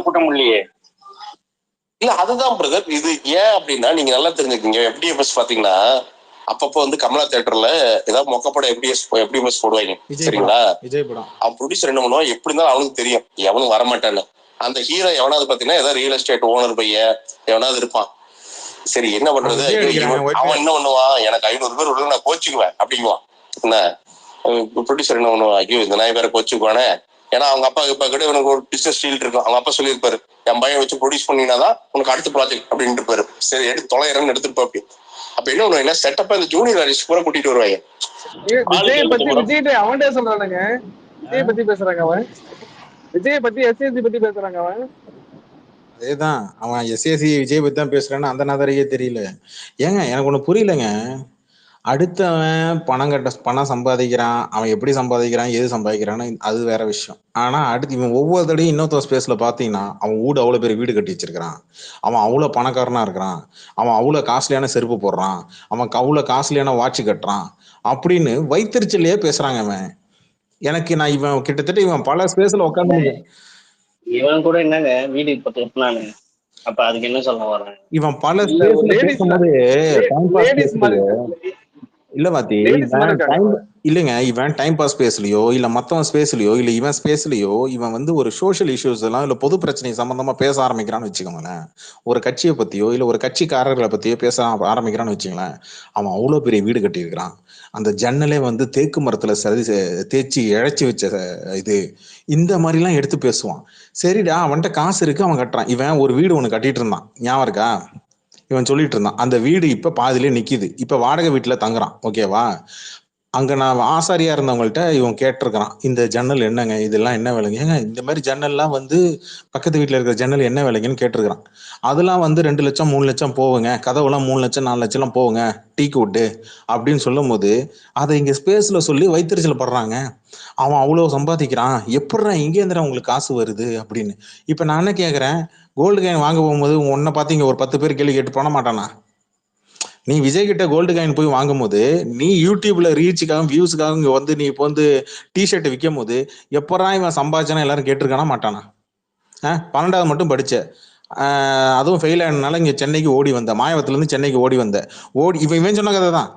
கூட்ட முடியலையே. இல்ல அதுதான் பிரதர். இது ஏன் அப்படின்னா நீங்க நல்லா தெரிஞ்சுக்கீங்க. FDFS பாத்தீங்கன்னா அப்பப்போ வந்து கமலா தியேட்டர்ல ஏதாவது மொக்கப்படம் FDFS போடுவாங்க சரிங்களா. அவன் ப்ரொடியூசர் என்ன பண்ணுவான், எப்படி இருந்தாலும் அவனுக்கு தெரியும் எவனும் வரமாட்டான்னு. அந்த ஹீரோ எவனாவது பாத்தீங்கன்னா ஏதாவது ரியல் எஸ்டேட் ஓனர் பையன் எவனாவது இருப்பான். சரி என்ன பண்றது, அவன் என்ன பண்ணுவான், எனக்கு 500 பேர் உள்ள நான் கோச்சுக்குவேன் அப்படிங்குவான். என்ன ப்ரொடியூசர் என்ன பண்ணுவான், ஐயோ இந்த நாய் வேற கோச்சுக்குவானே. ஏன்னா அவங்க அப்பா கிட்ட இவனுக்கு ஒரு பிசினஸ் டீல் இருக்கும். அவங்க அப்பா சொல்லியிருப்பாரு, என் பையன் வச்சு ப்ரொடியூஸ் பண்ணினாதான் உனக்கு அடுத்த ப்ராஜெக்ட் அப்படின்ட்டு இருப்பாரு. சரி எடுத்து தொலைறன்னு எடுத்துட்டு அப்படி அப்ப என்ன பண்ணுவாங்க, செட்டப்பா இந்த ஜூனியர் ஆர்டிஸ்ட் பூரா கூட்டிட்டு வருவாங்க. விஜய் அவன்டே சொல்றானுங்க, விஜய் பத்தி பேசுறாங்க அவன், விஜய் பத்தி எஸ்எஸ்சி பத்தி பேசுறாங்க அவன். அதேதான் அவன் எஸ்எஸ்சி விஜய் பத்தி தான் பேசுறான்னு அந்த நகரையே தெரியல. ஏங்க எனக்கு ஒண்ணு புரியலங்க. அடுத்தவன் பணம் சம்பாதிக்கிறான், அவன் எப்படி சம்பாதிக்கிறான் எது சம்பாதிக்கிறான்னு அது வேற விஷயம். ஆனா அடுத்து இவன் ஒவ்வொரு தடையும் இன்னொருத்த ஸ்பேஸ்ல பாத்தீங்கன்னா அவன் வீடு அவ்வளவு பெரிய வீடு கட்டி வச்சிருக்கிறான், அவன் அவ்வளவு பணக்காரனா இருக்கிறான், அவன் அவ்வளவு காஸ்ட்லியான செருப்பு போடுறான், அவன் அவ்வளவு காஸ்ட்லியான வாட்ச் கட்டுறான் அப்படின்னு வைத்தறிச்சலையே பேசுறாங்க. அவன் எனக்கு நான் இவன் கிட்டத்தட்ட இவன் பல ஸ்பேஸ்ல உட்காந்து இவன் கூட என்னங்க வீடு இப்ப தொட்டினானு, அப்ப அதுக்கு என்ன சொல்ல வர்றேன், இவன் பல ஸ்பேஸ்ல பேசும்போது இல்ல பாத்தி இல்லைங்க, இவன் டைம் பாஸ் ஸ்பேஸ்லயோ இல்ல மத்தவன் ஸ்பேஸ்லயோ இல்ல இவன் ஸ்பேஸ்லயோ இவன் வந்து ஒரு சோஷியல் இஷ்யூஸ் எல்லாம் இல்ல பொது பிரச்சனை சம்பந்தமா பேச ஆரம்பிக்கிறான்னு வச்சுக்கோங்களேன். ஒரு கட்சியை பத்தியோ இல்ல ஒரு கட்சிக்காரர்களை பத்தியோ பேச ஆரம்பிக்கிறான்னு வச்சுங்களேன். அவன் அவ்வளவு பெரிய வீடு கட்டியிருக்கிறான், அந்த ஜன்னலே வந்து தேக்கு மரத்துல தேய்ச்சி இழைச்சி வச்ச இது, இந்த மாதிரி எல்லாம் எடுத்து பேசுவான். சரிடா அவன்கிட்ட காசு இருக்கு அவன் கட்டுறான். இவன் ஒரு வீடு ஒண்ணு கட்டிட்டு இருந்தான் ஞாபகம் இருக்கா, இவன் சொல்லிட்டு இருந்தான். அந்த வீடு இப்ப பாதிலே நிக்குது, இப்ப வாடகை வீட்டுல தங்குறான். ஓகேவா, அங்க நான் ஆசாரியா இருந்தவங்கள்ட்ட இவன் கேட்டிருக்கிறான், இந்த ஜன்னல் என்னங்க, இதெல்லாம் என்ன விலைங்க, ஏங்க இந்த மாதிரி ஜன்னல்லாம் வந்து பக்கத்து வீட்டுல இருக்கிற ஜன்னல் என்ன விலைங்கன்னு கேட்டிருக்கிறான். அதெல்லாம் வந்து 2 லட்சம் 3 லட்சம் போவுங்க, கதவுலாம் 3 லட்சம் 4 லட்சம் எல்லாம் போவுங்க டீக்கு விட்டு அப்படின்னு சொல்லும் போது அதை இங்க ஸ்பேஸ்ல சொல்லி வைத்தறிச்சல் படுறாங்க. அவன் அவ்வளவு சம்பாதிக்கிறான், எப்படிடா இங்கேந்திரா உங்களுக்கு காசு வருது அப்படின்னு. இப்ப நான் என்ன கேக்குறேன், கோல்டு காயின் வாங்க போகும்போது உன்னை பார்த்து இங்க ஒரு 10 பேர் கேள்வி கேட்டு போன மாட்டானா? நீ விஜய் கிட்ட கோல்டு காயின் போய் வாங்கும் போது நீ யூடியூப்ல ரீச்சுக்காக வியூஸுக்காக இங்க வந்து நீ இப்போ வந்து டிஷர்ட் விற்கும் போது எப்படா இவன் சம்பாதிச்சானா எல்லாரும் கேட்டிருக்கானா மாட்டானா? 12வது மட்டும் படிச்ச, அதுவும் ஃபெயில் ஆனதுனால இங்க சென்னைக்கு ஓடி வந்த, மாயவத்துல இருந்து சென்னைக்கு ஓடி வந்த, இவன் சொன்ன கதை தான்.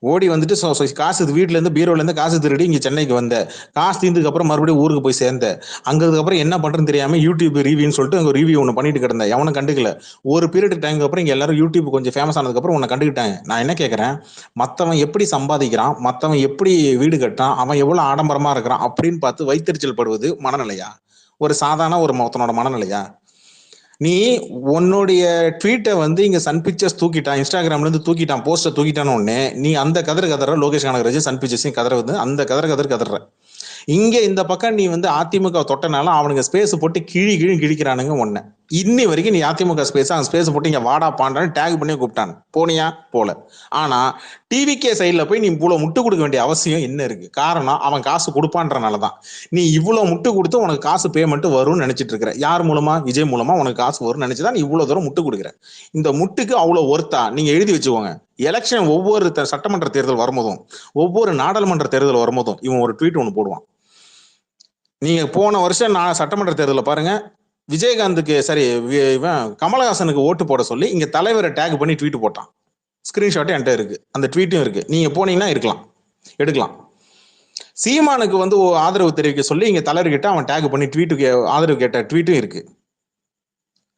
ஓடி வந்துட்டு காசு வீட்டுல இருந்து பீரோல இருந்து காசு திருடி இங்க சென்னைக்கு வந்த, காசு தீர்ந்ததுக்கு அப்புறம் மறுபடியும் ஊருக்கு போய் சேர்ந்த, அங்கதுக்கு அப்புறம் என்ன பண்றேன்னு தெரியாம யூடியூப் ரிவ்யூன்னு சொல்லிட்டு அங்க ரிவ்யூ ஒன்று பண்ணிட்டு கிடந்த, எவனும் கண்டுக்கல. ஒரு பீரியட் டைமுக்கு அப்புறம் இங்க எல்லாரும் யூடியூப் கொஞ்சம் ஃபேமஸ் ஆனதுக்கு அப்புறம் உன்னை கண்டுக்கிட்டாங்க. நான் என்ன கேட்கறேன், மத்தவன் எப்படி சம்பாதிக்கிறான், மத்தவன் எப்படி வீடு கட்டான், அவன் எவ்வளவு ஆடம்பரமா இருக்கிறான் அப்படின்னு பார்த்து வைத்தறிச்சல் படுவது மனநிலையா? ஒரு சாதாரண ஒரு மொத்தனோட மனநிலையா? நீ உன்னுடைய ட்வீட்டை வந்து இங்க சன் பிக்சர்ஸ் தூக்கிட்டான், இன்ஸ்டாகிராம்ல இருந்து தூக்கிட்டான், போஸ்டர் தூக்கிட்டான்னு உடனே நீ அந்த கதற லோகேஷ் கனகராஜ் சன் பிக்சர்ஸையும் கதற வந்து அந்த கதற இங்க இந்த பக்கம் நீ வந்து அதிமுக தொட்டனால அவனுங்க ஸ்பேஸ் போட்டு கிழிக்கிறானுங்க ஒன்ன. இன்னி வரைக்கும் நீ அதிமுக ஸ்பேஸ் அவன் ஸ்பேஸ் போட்டு இங்க வாடா பாண்டான்னு டேக் பண்ணி கூப்பிட்டான், போனியா போல. ஆனா டிவிகே சைட்ல போய் நீ இவ்வளவு முட்டு கொடுக்க வேண்டிய அவசியம் என்ன இருக்கு? காரணம் அவன் காசு கொடுப்பான்றனாலதான். நீ இவ்வளவு முட்டு கொடுத்து உனக்கு காசு பேமெண்ட் வரும்னு நினைச்சிட்டு இருக்கிற. யார் மூலமா? விஜய் மூலமா உனக்கு காசு வரும்னு நினைச்சுதான் நீ இவ்வளவு தூரம் முட்டு கொடுக்குற. இந்த முட்டுக்கு அவ்வளவு ஒர்த்தா? நீங்க எழுதி வச்சுக்கோங்க, எலெக்ஷன் ஒவ்வொரு சட்டமன்ற தேர்தல் வரும்போதும் ஒவ்வொரு நாடாளுமன்ற தேர்தல் வரும்போதும் இவன் ஒரு ட்வீட் ஒன்று போடுவான். நீங்க போன வருஷம் சட்டமன்ற தேர்தலில் பாருங்க, விஜயகாந்துக்கு சரி கமலஹாசனுக்கு ஓட்டு போட சொல்லி இங்க தலைவரை டேக் பண்ணி ட்வீட் போட்டான். ஸ்கிரீன்ஷாட் என்கிட்ட இருக்கு, அந்த ட்வீட்டும் இருக்கு, நீங்க போனீங்கன்னா எடுக்கலாம். சீமானுக்கு வந்து ஆதரவு தெரிவிக்க சொல்லி இங்க தலைவர்கிட்ட அவன் டேக் பண்ணி ட்வீட்டுக்கு ஆதரவு கேட்ட ட்வீட்டும் இருக்கு.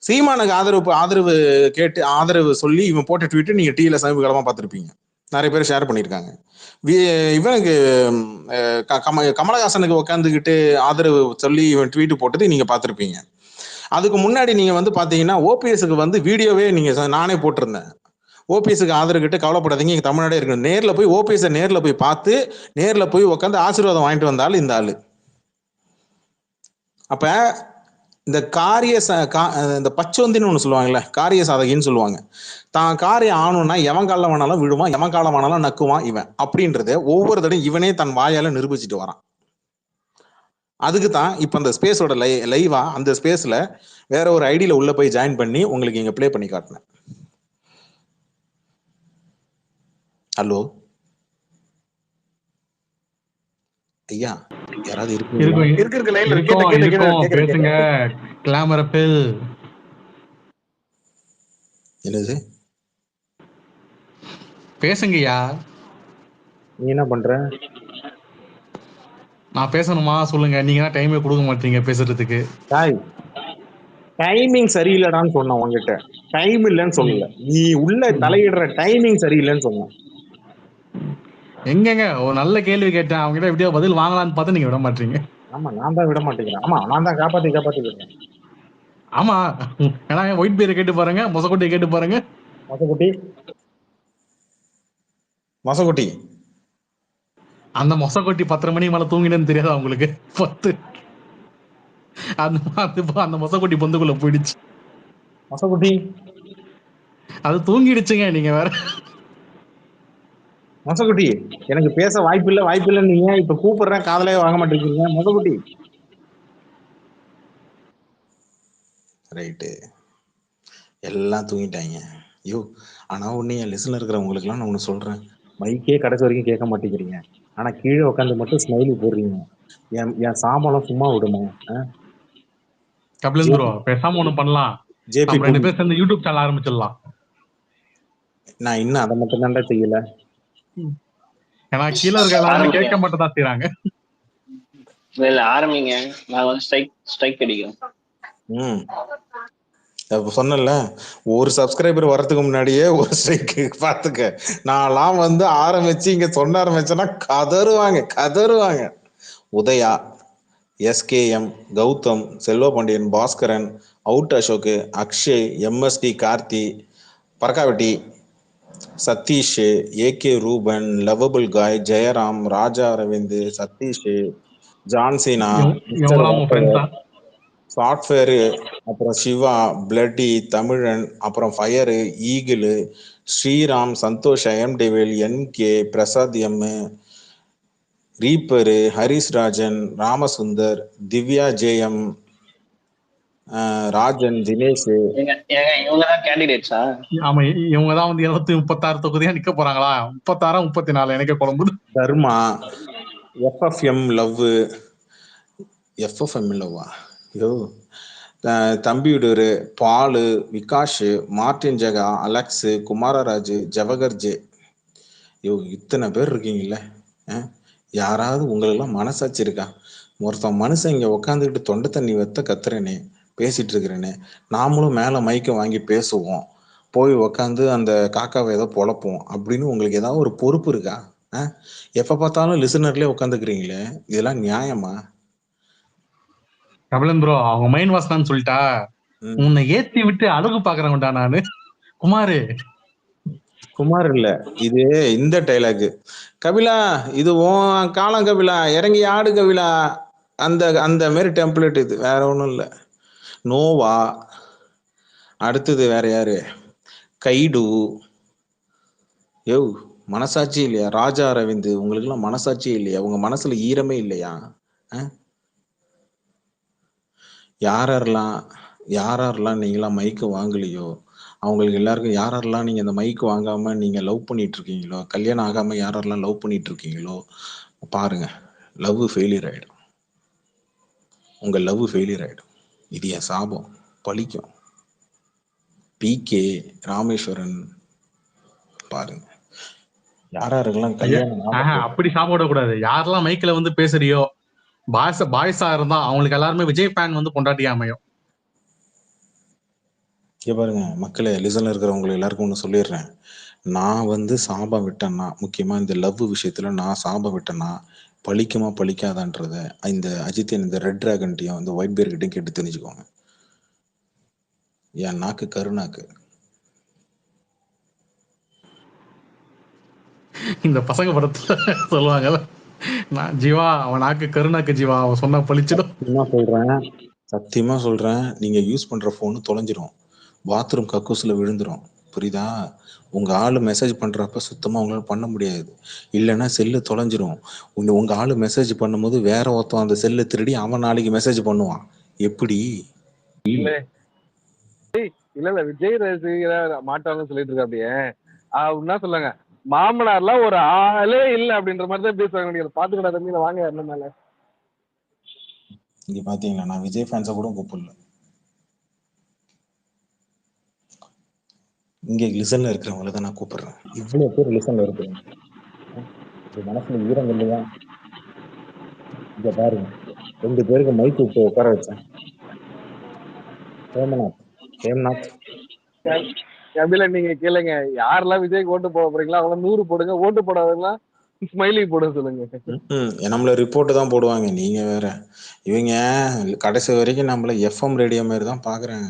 சீமானுக்கு ஆதரவு கேட்டு ஆதரவு சொல்லி இவன் போட்ட ட்வீட்டு நீங்க டிவில சமீப காலமா பார்த்துருப்பீங்க, நிறைய பேர் ஷேர் பண்ணியிருக்காங்க. இவனுக்கு கமலஹாசனுக்கு உட்காந்துக்கிட்டு ஆதரவு சொல்லி இவன் ட்வீட் போட்டது நீங்க பார்த்துருப்பீங்க. அதுக்கு முன்னாடி நீங்க வந்து பாத்தீங்கன்னா ஓபிஎஸ்க்கு வந்து வீடியோவே நீங்க நானே போட்டிருந்தேன், ஓபிஎஸ்க்கு ஆதரவு கிட்ட கவலைப்படாதீங்க, இங்க தமிழ்நாடே இருக்கு. நேர்ல போய் ஓபிஎஸ் நேர்ல போய் பார்த்து நேர்ல போய் உட்காந்து ஆசீர்வாதம் வாங்கிட்டு வந்தாலும் இந்த ஆளு. அப்ப இந்த இந்த பச்சோந்தின்னு ஒண்ணு சொல்லுவாங்கல்ல, காரிய சாதகின்னு சொல்லுவாங்க. தான் காரியம் ஆணும்னா எவன் காலம் வேணாலும் விழுவான், எவன் காலம் வேணாலும் நக்குவான் இவன் அப்படின்றத ஒவ்வொரு தடையும் இவனே தன் வாயால நிரூபிச்சுட்டு வரான். அதுக்கு தான் இப்ப அந்த ஸ்பேஸோட லைவா அந்த ஸ்பேஸ்ல வேற ஒரு ஐடியில உள்ள போய் ஜாயின் பண்ணி உங்களுக்கு இங்க ப்ளே பண்ணி காட்டினேன். ஹலோ ஐயா, யாராவது இருக்கீங்களா? இருக்கு லைன்ல இருக்கோம் பேசுங்க. கிளாமரப்பில் என்னது பேசுங்கய்யா. நீ என்ன பண்ற? நான் பேசணுமா சொல்லுங்க. நீங்க தான் டைமே கொடுக்க மாட்டீங்க பேசுறதுக்கு. டைமிங் சரியில்லடான்னு சொன்னேன் உங்ககிட்ட. டைம் இல்லைன்னு சொல்லல, நீ உள்ள தலையிடுற டைமிங் சரியில்லைன்னு சொன்னேன். எங்கங்க ஒரு நல்ல கேள்வி கேட்டேன், அவங்க கிட்ட எப்படியோ பதில் வாங்கலான்னு பார்த்து நீங்க விட மாட்டீங்க. ஆமா, நான் தான் விட மாட்டேங்கிறேன். ஆமா, நான் தான் காப்பாத்திக்கிறேன். ஆமா, ஏன்னா ஒயிட் பேரை கேட்டு பாருங்க, மொசக்கொட்டையை கேட்டு பாருங்க. மொசக்குட்டி அந்த மொசக்கொட்டி 10:30 மணி மேல தூங்கினேன்னு தெரியாதா உங்களுக்கு? 10 அந்த மொசக்கொட்டி பொந்துக்குள்ள போயிடுச்சு. மொசக்குட்டி அது தூங்கிடுச்சுங்க. நீங்க வேற. மொசக்குட்டி எனக்கு பேச வாய்ப்பில்லை நீங்க இப்ப கூப்பிடுறேன், காதலே வாங்க மாட்டேங்கிறீங்க. மொசக்குட்டி ரைட்டு, எல்லாம் தூங்கிட்டாங்க. ஐயோ, ஆனா ஒண்ணு என் லிஸ்ட்ல இருக்கிறவங்களுக்கு எல்லாம் நான் ஒண்ணு சொல்றேன், மைக்கே கடைசி வரைக்கும் கேட்க மாட்டேங்கிறீங்க, ஆனா கீழே உட்காந்து மட்டும் ஸ்மைலி போடுறீங்க. என் சாம்பலம் சும்மா விடுமா? கபிலன் ப்ரோ பேசாம ஒண்ணு பண்ணலாம், நம்ம 2 பேர் சேர்ந்து யூடியூப் சேனல் ஆரம்பிச்சிடலாம். நான் இன்னும் அதை மட்டும் தான்டா செய்யல. ஏன்னா கீழே இருக்க எல்லாரும் கேட்க மட்டும் தான் செய்யறாங்க. இல்ல ஆரம்பிங்க, நான் வந்து ஸ்ட்ரைக் அடிக்கிறேன். சொன்னல, ஒரு சப்ஸ்கிரைபர் வர்றதுக்கு முன்னாடியே ஒரு ஸ்ட்ரைக் பாத்துக்க. நான்லாம் வந்து ஆரம்பிச்சு இங்க சொன்ன ஆரம்பிச்சேன்னா கதறுவாங்க. Udhaya, SKM, Gautham, Selva Pandian, Baskaran, out Ashok, Akshay, MSD, Karthi, பரக்காவட்டி, Sathish, AK Ruban, lovable guy, Jayaram, Raja Aravind, Sathish, John Cena, software, அப்புறம் சிவா, பிளட்டி, தமிழன், அப்புறம் fire, eagle, Sriram, Santhosh, M devil, NK, Prasad M, reaper, Haris Rajan, Ramasundar, Divya JM, Rajan, Dinesh. இவங்கதான் கேண்டிடேட்ஸா? ஆமா, இவங்கதான் வந்து 36 தொகுதியா நிக்க போறாங்களா? 36 34 எனக்கு குழம்புது. தர்மா, எஃப்எஃப்எம் லவ், எஃப்எஃப்எம் லவ்வா, யோ, தம்பியுடூர், Balu, Vikash, Martin Jega, Alex, Kumararaj, Jawahar J. Yo, இத்தனை பேர் இருக்கீங்கல்ல, யாராவது உங்களெல்லாம் மனசாட்சி இருக்கா? ஒருத்தன் மனுஷன் இங்க உட்காந்துக்கிட்டு தொண்டை தண்ணி வெத்த கத்துறேனே, பேசிட்டு இருக்கிறேனே, நாமளும் மேல மைக்க வாங்கி பேசுவோம், போய் உக்காந்து அந்த காக்காவை ஏதோ பொழப்போம் அப்படின்னு உங்களுக்கு ஏதாவது ஒரு பொறுப்பு இருக்கா? எப்ப பார்த்தாலும் லிசனர்லயே உட்காந்துக்கிறீங்களே, இதெல்லாம் நியாயமா? கபிலன் ப்ரோ, அவங்க மைண்ட் வாஷ் சொல்லிட்டா, உன்னை ஏத்தி விட்டு அழகு பாக்குறவன்டா நானு. குமார் இல்ல, இது இந்த டைலாக். கபிலா, இது உன் காலம் கபிலா, இறங்கி ஆடு கபிலா, அந்த மாதிரி டெம்ப்ளேட் இது, வேற ஒண்ணும் இல்ல. நோவா, அடுத்தது வேற யாரு, கைடு. யோ, மனசாட்சி இல்லையா? ராஜா அரவிந்த், உங்களுக்கு எல்லாம் மனசாட்சியே இல்லையா? உங்க மனசுல ஈரமே இல்லையா? யாரெல்லாம் நீங்களாம் மைக்கு வாங்கலையோ அவங்களுக்கு எல்லாருக்கும், யாரெல்லாம் நீங்க இந்த மைக்கு வாங்காம நீங்க லவ் பண்ணிட்டு இருக்கீங்களோ, கல்யாணம் ஆகாம யாரெல்லாம் லவ் பண்ணிட்டு இருக்கீங்களோ, பாருங்க, லவ் ஃபெயிலியர் ஆயிடும். உங்க லவ் ஃபெயிலியர் ஆயிடும். இது என் சாபம், பழிக்கும். பிகே, ராமேஸ்வரன், பாருங்க, யாரெல்லாம் கல்யாணம் அப்படி சாப்பிட கூடாது. யாரெல்லாம் மைக்ல வந்து பேசுறியோ, பாய்ஸா இருந்தா அவங்களுக்கு எல்லாருமே விஜய் ஃபேன் வந்து பொண்டாட்டியா அமையும். இங்க பாருங்க மக்களே, லிசன்ல இருக்கிறவங்களை எல்லாருக்கும் ஒண்ணு சொல்லிடுறேன், நான் வந்து சாபம் விட்டேன்னா, முக்கியமா இந்த லவ் விஷயத்துல நான் சாபம் விட்டேன்னா பழிக்குமா பழிக்காதான்றத இந்த அஜித்தின் இந்த ரெட் டிராகன்ட்டையும் இந்த ஒயிட் பேர் கிட்டையும் கேட்டு தெரிஞ்சுக்கோங்க. என் நாக்கு கருநாக்கு. இந்த பசங்க படத்துல சொல்லுவாங்கல்ல, நான் ஜீவா அவன் நாக்கு கருநாக்கு, ஜீவா அவன் சொன்னா பழிச்சிடும். சத்தியமா சொல்றேன், நீங்க யூஸ் பண்ற போனு தொலைஞ்சிரும், பாத்ரூம் கக்கூஸ்ல விழுந்துரும், புரியுதா? உங்க ஆளு மெசேஜ் பண்றப்ப சுத்தமா உங்களால பண்ண முடியாது, இல்லைன்னா செல்லு தொலைஞ்சிரும். உங்க ஆளு மெசேஜ் பண்ணும்போது வேற ஒருத்தன் அந்த செல்லை திருடி அவன் நாளைக்கு மெசேஜ் பண்ணுவான். எப்படி? இல்ல விஜய் ரசிகர் மாட்டாங்கன்னு சொல்லிட்டு இருக்க. அப்படியே அப்படின்னா சொல்லுங்க, மாமனார்லாம் ஒரு ஆளே இல்ல அப்படின்ற மாதிரி தான் பேசுவாங்க. நீங்க பாத்துக்கிட்டா தம்பி, வாங்க என்ன மேல இங்க பாத்தீங்களா, நான் விஜய் ஃபேன்ஸை கூட கூப்பிடல. இங்க லிசன்ல இருக்கிறவங்கள தான் நான் கூப்பிடுறேன். இவ்வளவு பேர் லிசன்ல இருக்கிறேன், மனசுல ஈரம் இல்லையா? இங்க பாருங்க, 2 பேருக்கு மைக் விட்டு உட்கார வச்சேன். ஹேம்நாத் கபில நீங்க கேளுங்க, யாரெல்லாம் விஜய்க்கு ஓட்டு போட போறீங்களோ அவங்க 100 போடுங்க, ஓட்டு போடாதெல்லாம் ஸ்மைலி போட சொல்லுங்க. நம்மள ரிப்போர்ட் தான் போடுவாங்க. நீங்க வேற, இவங்க கடைசி வரைக்கும் நம்மள எஃப்எம் ரேடியோ மாதிரி தான் பாக்குறாங்க.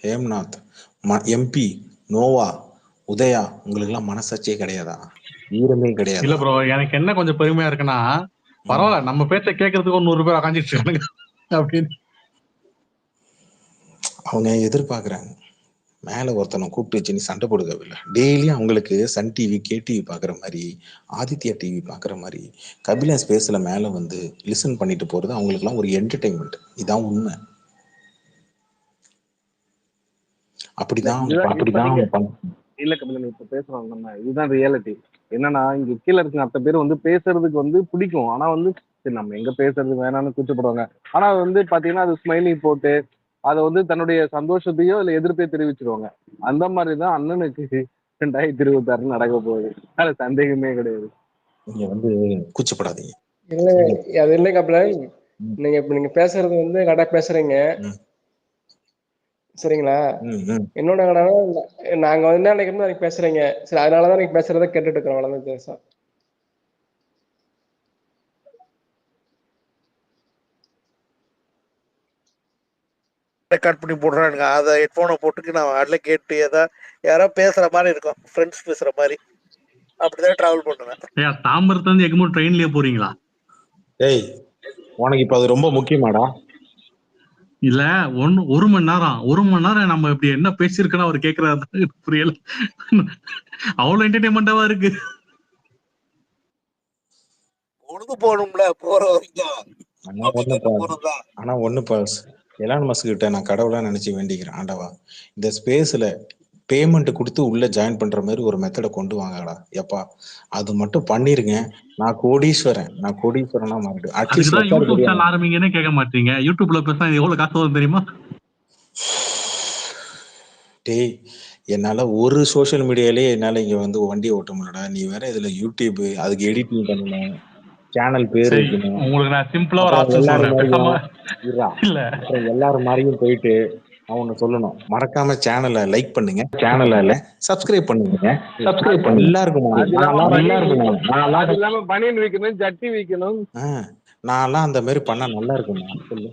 ஹேம்நாத், எம்பி, நோவா, உதயா, உங்களுக்கு எல்லாம் மனசாட்சியே கிடையாதா? ஈரமே கிடையாது. இல்ல ப்ரோ, எனக்கு என்ன கொஞ்சம் பெருமையா இருக்குன்னா, பரவாயில்ல நம்ம பேச்ச கேட்கறதுக்கு ஒரு 100 பேர் உக்காந்துட்டு இருக்கானுங்க அப்படின்னு அவங்க எதிர்பார்க்கறாங்க. மேல ஒருத்தனை கூப்பிட்டு வச்சு நீ சண்டை போடுக்கவில்லை. டெய்லியும் அவங்களுக்கு சன் டிவி, KTV பாக்குற மாதிரி, ஆதித்யா டிவி பாக்குற மாதிரி கபிலன் ஸ்பேஸ்ல மேல வந்து லிசன் பண்ணிட்டு போறது அவங்களுக்கு எல்லாம் ஒரு என்டர்டைன்மெண்ட். இதான் உண்மை. அப்படிதான் இல்ல கபிலன் இப்ப பேசுறோம் நம்ம, இதுதான் ரியாலிட்டி. என்னன்னா இங்க கீழே இருக்க அத்தனை பேர் வந்து பேசுறதுக்கு வந்து பிடிக்கும். ஆனா வந்து சரி நம்ம எங்க பேசுறது வேணாம்னு கூச்சப்படுவாங்க. ஆனா வந்து பாத்தீங்கன்னா அது ஸ்மைலி போட்டு அதை வந்து தன்னுடைய சந்தோஷத்தையோ இல்ல எதிர்ப்பையோ தெரிவிச்சிருவாங்க. அந்த மாதிரிதான் அண்ணனுக்கு 2026 நடக்க போகுது. அது சந்தேகமே கிடையாது. நீங்க வந்து கூச்சப்படாதீங்க. இல்ல அது இல்லை கபிலன், நீங்க இப்ப நீங்க பேசுறது வந்து கரெக்டா பேசுறீங்க, சரிங்களா? என்னோட நாங்க வந்து என்ன நினைக்கிறோம் நீங்க பேசுறீங்க, சரி அதனாலதான் நீங்க பேசுறத கேட்டுட்டு இருக்கிறோம். அவ்வளவுதான் பேச. ரெக்கார்ட் பண்ணி போடுறானுங்க, அதை ஹெட்ஃபோனை போட்டுக்கு நான் அதில் கேட்டு ஏதாவது யாரோ பேசுற மாதிரி இருக்கும், ஃப்ரெண்ட்ஸ் பேசுற மாதிரி, அப்படிதான் டிராவல் பண்ணுவேன். தாம்பரத்துல இருந்து எங்கமோ ட்ரெயின்லயே போறீங்களா? ஏய், உனக்கு இப்ப அது ரொம்ப முக்கியமாடா? இல்ல, ஒரு மணி நேரம் நம்ம இப்படி என்ன பேசிருக்கோன்னு அவர் கேக்குறாரு, புரியல. அவ்வளவு என்டர்டைன்மெண்டாவா இருக்கு. பொழுது போகணும்ல போற வரைக்கும். ஆனா ஒண்ணு பாஸ், எலான் மஸ்க் கிட்ட நான் கடவுளா நினைச்சு வேண்டிக்கிறேன், ஆண்டவா இந்த ஸ்பேஸ்ல பேமெண்ட் கொடுத்து உள்ள ஜாயின் பண்ற மாதிரி ஒரு மெத்தடை கொண்டு வாங்கடா எப்பா. அது மட்டும் பண்ணிருங்க, நான் கோடீஸ்வரனா மாறிடு. அதுக்குதான் யூடியூப் சேனல் ஆரம்பிங்கன்னு கேட்க மாட்டீங்க. யூடியூப்ல பேசினா எவ்வளவு காசு வரும் தெரியுமா? டேய், என்னால ஒரு சோசியல் மீடியாலே என்னால இங்க வந்து வண்டி ஓட்ட முடியலடா. நீ வேற இதுல யூடியூப், அதுக்கு எடிட்டிங் பண்ணணும், சேனல் பேர் வைக்கணும். உங்களுக்கு நான் சிம்பிளா ஒரு ஆப்ஷன் சொல்றேன். இல்ல எல்லாரும் மாதிரியும் போயிட்டு அவனை சொல்லணும், மறக்காம சேனலை லைக் பண்ணுங்க, சேனலை சப்ஸ்கிரைப் பண்ணுங்க, எல்லாருக்கும் பனியன் வைக்கணும், ஜட்டி வைக்கணும். நான்லாம் அந்த மாதிரி பண்ணா நல்லா இருக்குமா? சொல்லு.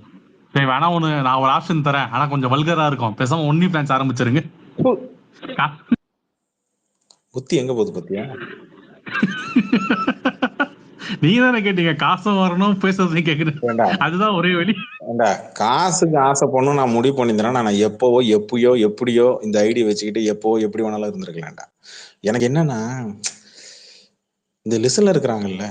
சரி வேணா நான் ஒரு ஆப்ஷன் தரேன், ஆனா கொஞ்சம் வல்கரா இருக்கும். பேசாம ஒன்லி ஃபேன்ஸ் ஆரம்பிச்சிருங்க. புத்தி எங்க போகுது பத்தியா? நீங்க தானே கேட்டீங்க காசும் வரணும் பேசுறதையும் கேக்குறேன், அதுதான் ஒரே வழி. காசுக்கு ஆசை பண்ணணும் நான் முடிவு பண்ணிருந்தேன். நான் எப்பவோ எப்படியோ இந்த ஐடியா வச்சுக்கிட்டு எப்பவோ எப்படி வேணாலும் இருந்திருக்கலாம்டா. எனக்கு என்னன்னா, இந்த லிசன்ல இருக்கிறாங்கல்ல,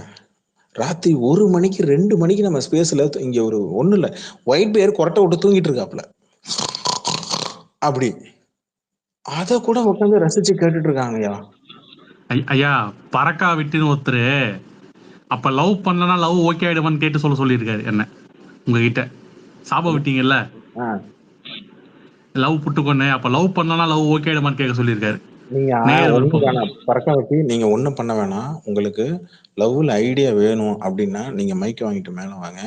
ராத்திரி 1 மணிக்கு 2 மணிக்கு நம்ம ஸ்பேஸ்ல இங்க ஒரு ஒண்ணு இல்ல, ஒயிட் பேர் கொரட்டை விட்டு தூங்கிட்டு இருக்காப்ல, அப்படி அத கூட உட்காந்து ரசிச்சு கேட்டுட்டு இருக்காங்கய்யா. ஐயா பறக்கா விட்டுன்னு ஒருத்தரு அப்ப லவ் பண்ணலன்னா லவ் ஓகே ஆயிடுவான்னு கேட்டு சொல்லியிருக்காரு என்ன உங்ககிட்ட. சாப விட்டீங்கல்ல, லவ் புட்டுக்கொன்னு, அப்ப லவ் பண்ணலன்னா லவ் ஓகே ஆயிடுவான்னு கேட்க சொல்லியிருக்காரு. நீங்க பறக்க விட்டு நீங்க ஒண்ணும் பண்ண வேணாம். உங்களுக்கு லவ்ல ஐடியா வேணும் அப்படின்னா நீங்க மைக் வாங்கிட்டு மேல வாங்க.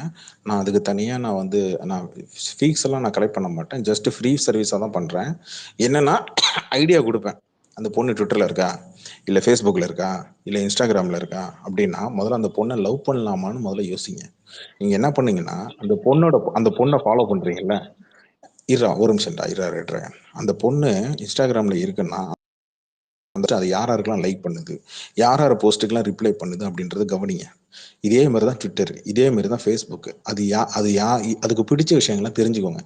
நான் அதுக்கு தனியா நான் ஃபீஸ் எல்லாம் நான் கலெக்ட் பண்ண மாட்டேன். ஜஸ்ட் ஃப்ரீ சர்வீஸா தான் பண்றேன். என்னன்னா ஐடியா கொடுப்பேன். அந்த பொண்ணு ட்விட்டர்ல இருக்கா, இல்ல ஃபேஸ்புக்ல இருக்கா, இல்ல இன்ஸ்டாகிராம்ல இருக்கா அப்படின்னா முதல்ல அந்த பொண்ணை லவ் பண்ணலாமான்னு முதல்ல யோசிங்க. நீங்க என்ன பண்ணீங்கன்னா அந்த பொண்ணை ஃபாலோ பண்றீங்கல்ல, ஒரு நிமிஷம் அந்த பொண்ணு இன்ஸ்டாகிராம்ல இருக்குன்னா அது யாருக்கெல்லாம் லைக் பண்ணுது, யார் போஸ்ட்டுக்கெல்லாம் ரிப்ளை பண்ணுது அப்படின்றத கவனிங்க. இதே மாதிரி தான் ட்விட்டர், இதே மாதிரி தான் ஃபேஸ்புக். அதுக்கு பிடிச்ச விஷயங்கள்லாம் தெரிஞ்சுக்கோங்க.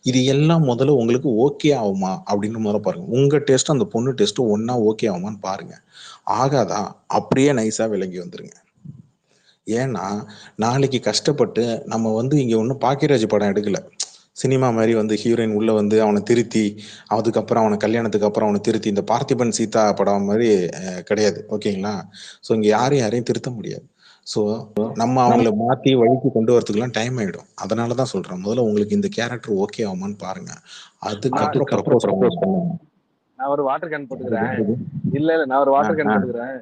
இது எல்லாம் முதல்ல உங்களுக்கு ஓகே ஆகுமா அப்படின்னு முதல்ல பாருங்க. உங்க டெஸ்ட் அந்த பொண்ணு டெஸ்ட் ஒன்னா ஓகே ஆகுமான்னு பாருங்க. ஆகாதா அப்படியே நைஸா விலகி வந்துருங்க. ஏன்னா நாளைக்கு கஷ்டப்பட்டு நம்ம இங்க ஒன்றும் பாக்கியராஜ் படம் எடுக்கல, சினிமா மாதிரி ஹீரோயின் உள்ள அவனை திருத்தி, அதுக்கப்புறம் அவனை கல்யாணத்துக்கு அப்புறம் அவனை திருத்தி, இந்த பார்த்திபன் சீதா படம் மாதிரி கிடையாது. ஓகேங்களா? ஸோ இங்க யாரையும் திருத்த முடியாது. ஸோ நம்ம அவங்கள மாத்தி வழிக்கு கொண்டு வரதுக்குலாம் டைம் ஆயிடும். அதனாலதான் சொல்றேன், முதல்ல உங்களுக்கு இந்த கேரக்டர் ஓகே ஆகுமான்னு பாருங்க, அதுக்கப்புறம் ப்ரப்போஸ் பண்ணுங்க. நான் ஒரு வாட்டர் கேன் போட்டுக்கிறேன். இல்ல நான் ஒரு வாட்டர் கேன் போட்டுக்கிறேன்.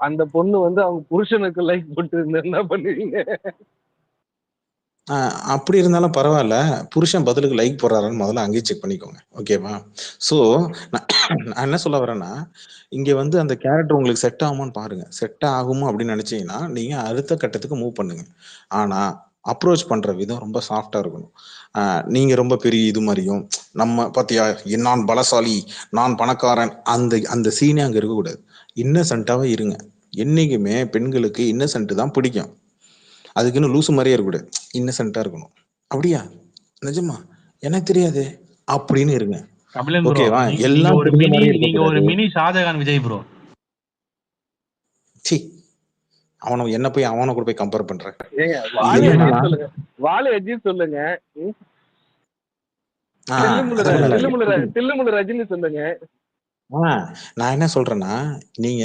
அந்த பொண்ணு வந்து அவங்க புருஷனுக்கு லைக் போட்டு என்ன பண்ணுவீங்க? அப்படி இருந்தாலும் பரவாயில்ல, புருஷன் பதிலுக்கு லைக் போடுறாருன்னு முதல்ல அங்கேயே செக் பண்ணிக்கோங்க. ஓகேவா? ஸோ நான் என்ன சொல்ல வரேன்னா, இங்க வந்து அந்த கேரக்டர் உங்களுக்கு செட் ஆகுமான்னு பாருங்க. செட் ஆகுமா அப்படின்னு நினைச்சீங்கன்னா நீங்க அடுத்த கட்டத்துக்கு மூவ் பண்ணுங்க. ஆனா அப்ரோச் பண்ற விதம் ரொம்ப சாஃப்டா இருக்கணும். நீங்க ரொம்ப பெரிய இது மாதிரியும், நம்ம பாத்தியா நான் பலசாலி, நான் பணக்காரன், அந்த அந்த சீனே அங்க இருக்கக்கூடாது. இன்னசென்ட்டாவே இருங்க. என்னைக்குமே பெண்களுக்கு இன்னசென்ட் தான் பிடிக்கும். அதுக்குன்னு லூசு மாதிரியே இருக்கக்கூடாது. இன்னசென்ட்டா இருக்கணும். அப்படியா, நிஜமா, எனக்கு தெரியாது அப்படின்னு இருங்க. கபிலன் ப்ரோ, ஓகேவா? நீங்க எல்லாம் ஒரு தெரிஞ்ச மினி மாதிரி நீங்க ஒரு இருக்கக்கூடாது. Mini Shahjahan Vijay bro. சி, அவனை என்ன போய் அவனை கூட போய் கம்பேர் பண்ற? ஏங்க இது வாலு என்னன்னா, அஜித் சொல்லுங்க, வாலு அஜித் சொல்லுங்க, தில்லுமுல்லு ரஜினி சொல்லுங்க. நான் என்ன சொல்றேன்னா, நீங்க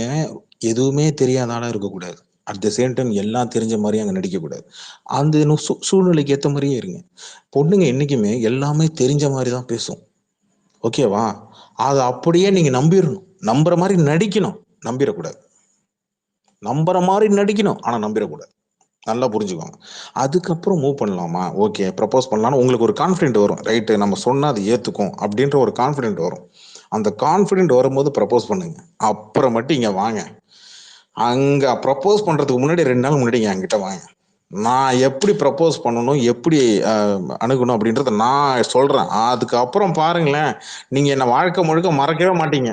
எதுவுமே தெரியாத ஆளா இருக்கக்கூடாது. அட் த சேம் டைம் எல்லாம் தெரிஞ்ச மாதிரி அங்க நடிக்க கூடாது. அந்த சூழ்நிலைக்கு ஏத்த மாதிரியே இருங்க. பொண்ணுங்க என்னைக்குமே எல்லாமே தெரிஞ்ச மாதிரி தான் பேசும். ஓகேவா? அதை அப்படியே நீங்க நம்பிடணும். நம்புற மாதிரி நடிக்கணும், நம்பிடக்கூடாது. நம்புற மாதிரி நடிக்கணும், ஆனா நம்பிடக்கூடாது. நல்லா புரிஞ்சுக்கோங்க. அதுக்கப்புறம் மூவ் பண்ணலாமா, ஓகே ப்ரப்போஸ் பண்ணலாம்னு உங்களுக்கு ஒரு கான்ஃபிடென்ட் வரும். ரைட்டு, நம்ம சொன்னா அது ஏத்துக்கும் அப்படின்ற ஒரு கான்ஃபிடென்ட் வரும். அந்த கான்ஃபிடென்ட் வரும்போது ப்ரப்போஸ் பண்ணுங்க. அப்புறமேட்டு இங்க வாங்க. அங்க ப்ரப்போஸ் பண்றதுக்கு முன்னாடி 2 நாள் முன்னாடி என்கிட்ட வாங்க. நான் எப்படி ப்ரப்போஸ் பண்ணணும், எப்படி அணுகணும் அப்படின்றத நான் சொல்றேன். அதுக்கப்புறம் பாருங்களேன், நீங்க என்ன வாழ்க்கை முழுக்க மறக்கவே மாட்டீங்க.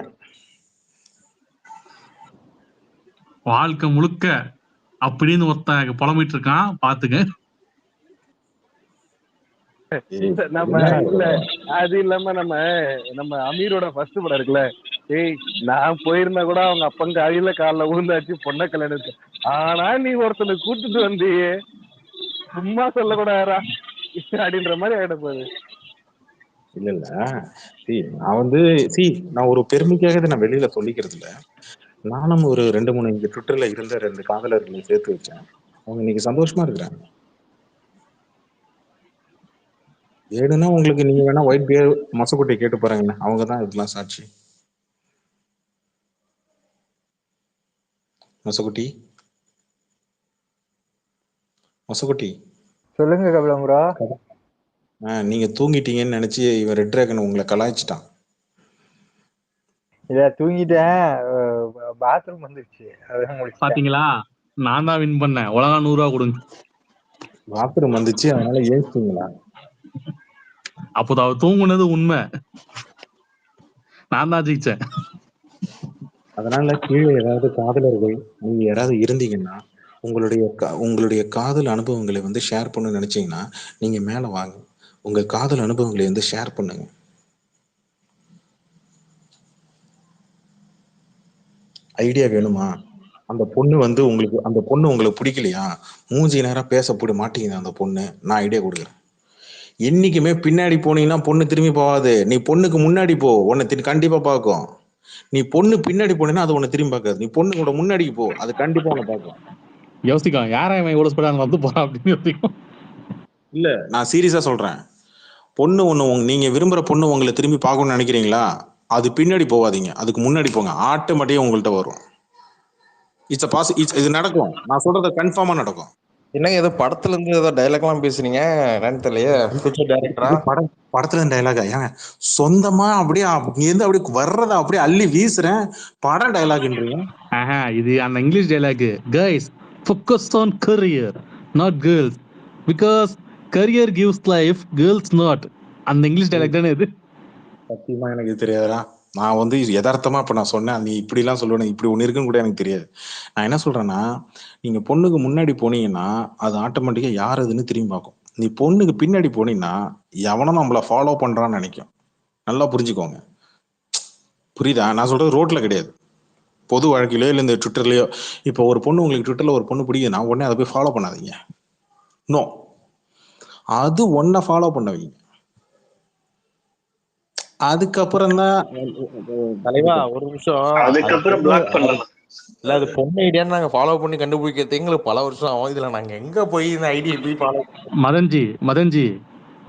வாழ்க்கை முழுக்க அப்படின்னு ஒருத்தன் புலம்பிட்டு இருக்கான், பாத்துக்க. நம்ம இல்ல, அது இல்லாம நம்ம அமீரோட ஃபர்ஸ்ட் படம் இருக்குல்ல, ஏய் நான் போயிருந்தா கூட அவங்க அப்பங்க அழில காலில் விழுந்தாச்சு பொண்ணை கல்யாணம், ஆனா நீ ஒருத்தனை கூட்டிட்டு வந்தியே, சும்மா சொல்லக்கூடாதா அப்படின்ற மாதிரி ஆயிட போகுது. இல்ல நான் ஒரு பெருமைக்காக நான் வெளியில சொல்லிக்கிறது இல்ல. நானும் ஒரு 2-3 இங்க ட்விட்டர்ல இருந்த 2 காதலர்களை சேர்த்து வச்சேன். அவங்க இன்னைக்கு சந்தோஷமா இருக்கிறாங்க. வேணும்னா உங்களுக்கு நீங்க வேணா ஒயிட் பியர் மசக்குட்டி கேட்டு பாருங்க, அவங்கதான் இதுக்கெல்லாம் சாட்சி. மசக்குட்டி, மசக்குட்டி சொல்லுங்க கபிலம் ப்ரோ. நீங்க தூங்கிட்டீங்கன்னு நினைச்சு இவன் ரெட் டிராகன் உங்களை கலாய்ச்சிட்டான். இல்ல தூங்கிட்டேன், பாத்ரூம் வந்துருச்சு. பாத்தீங்களா, நான் தான் வின் பண்ணேன். உலகம் 100 ரூபா கொடுங்க. பாத்ரூம் வந்துச்சு, அதனால ஏசிங்களா? அப்போது அவ தூங்குனது உண்மை, நான் தான் ஜெயிச்சேன். அதனால கீழே ஏதாவது காதலர்கள் நீங்க யாராவது இருந்தீங்கன்னா, உங்களுடைய காதல் அனுபவங்களை வந்து ஷேர் பண்ண நினைச்சீங்கன்னா நீங்க மேல வாங்க. உங்க காதல் அனுபவங்களை வந்து ஷேர் பண்ணுங்க. ஐடியா வேணுமா? அந்த பொண்ணு உங்களுக்கு பிடிக்கலையா, மூஞ்சி நேரம் பேசப்பட மாட்டீங்க அந்த பொண்ணு, நான் ஐடியா கொடுக்குறேன். என்னைக்குமே பின்னாடி போனீங்கன்னா பொண்ணு திரும்பி போகாது. நீ பொண்ணுக்கு முன்னாடி போ, உன்னை கண்டிப்பா பார்க்கும். நீ பொண்ணு பின்னாடி போனீங்கன்னா அது உன்னை திரும்பி பார்க்காது. நீ பொண்ணு கூட முன்னாடி போ, அது கண்டிப்பா உன்னை பார்க்கும். யோசிக்கும், யாரா இவன் இவ்வளவு ஸ்பீடா வந்து போறான் அப்படின்னு யோசிக்கும். இல்ல, நான் சீரியஸா சொல்றேன். நீங்க விரும்புற பொண்ணு உங்களை திரும்பி பார்க்கணும்னு நினைக்கிறீங்களா, அது பின்னாடி போவாதீங்க, அதுக்கு முன்னாடி போங்க. ஆட்டோமேட்டிக்கா உங்கள்கிட்ட வரும். இது நடக்கும், நான் சொல்றது கன்ஃபார்மா நடக்கும். என்னங்க ஏதோ படத்துல இருந்து ஏதோ டைலாக் எல்லாம் பேசுறீங்க, என்னன்னு தெரியலையே. ஃபியூச்சர் டைரக்டரா? படத்துல டைலாக் ஏங்க சொந்தமா அப்படியே இருந்து அப்படியே வர்றத அப்படியே அள்ளி வீசுறேன், படம் டைலாக்ன்றீங்க. இது அந்த English dialogue, guys focus on career not girls, because career gives life, girls not. அந்த இங்கிலீஷ் டைலாக் தானே இது? சத்தியமா எனக்கு தெரியாதுடா. நான் வந்து யதார்த்தமா இப்ப நான் சொன்னேன், நீ இப்படி எல்லாம் சொல்லுவேன், இப்படி ஒண்ணு இருக்குன்னு கூட எனக்கு தெரியாது. நான் என்ன சொல்றேன்னா, நீங்க பொண்ணுக்கு முன்னாடி போனீங்கன்னா அது ஆட்டோமேட்டிக்கா யார் அதுன்னு திரும்பி பார்க்கும். நீ பொண்ணுக்கு பின்னாடி போனீங்கன்னா எவனும் நம்மள ஃபாலோ பண்றான்னு நினைக்கும். நல்லா புரிஞ்சுக்கோங்க. புரியுதா? நான் சொல்றது ரோட்ல கிடையாது, பொது வாழ்க்கையிலயோ இல்ல இந்த ட்விட்டர்லயோ. இப்போ ஒரு பொண்ணு உங்களுக்கு ட்விட்டர்ல ஒரு பொண்ணு பிடிக்குதுன்னா உடனே அதை போய் ஃபாலோ பண்ணாதீங்க. நோ, அது ஒன்ன ஃபாலோ பண்ணவீங்க. அதுக்கப்புறம் தான் தலைவா ஒரு நிமிஷம், அதுக்கப்புறம் பிளாக் பண்ணலாம். இல்ல அது பொண்ணு ஐடியான்னு நாங்க ஃபாலோ பண்ணி கண்டுபிடிக்கிறது எங்களுக்கு பல வருஷம் ஆகும். இதுல நாங்க எங்க போய் இந்த ஐடியா போய் ஃபாலோ மதன்ஜி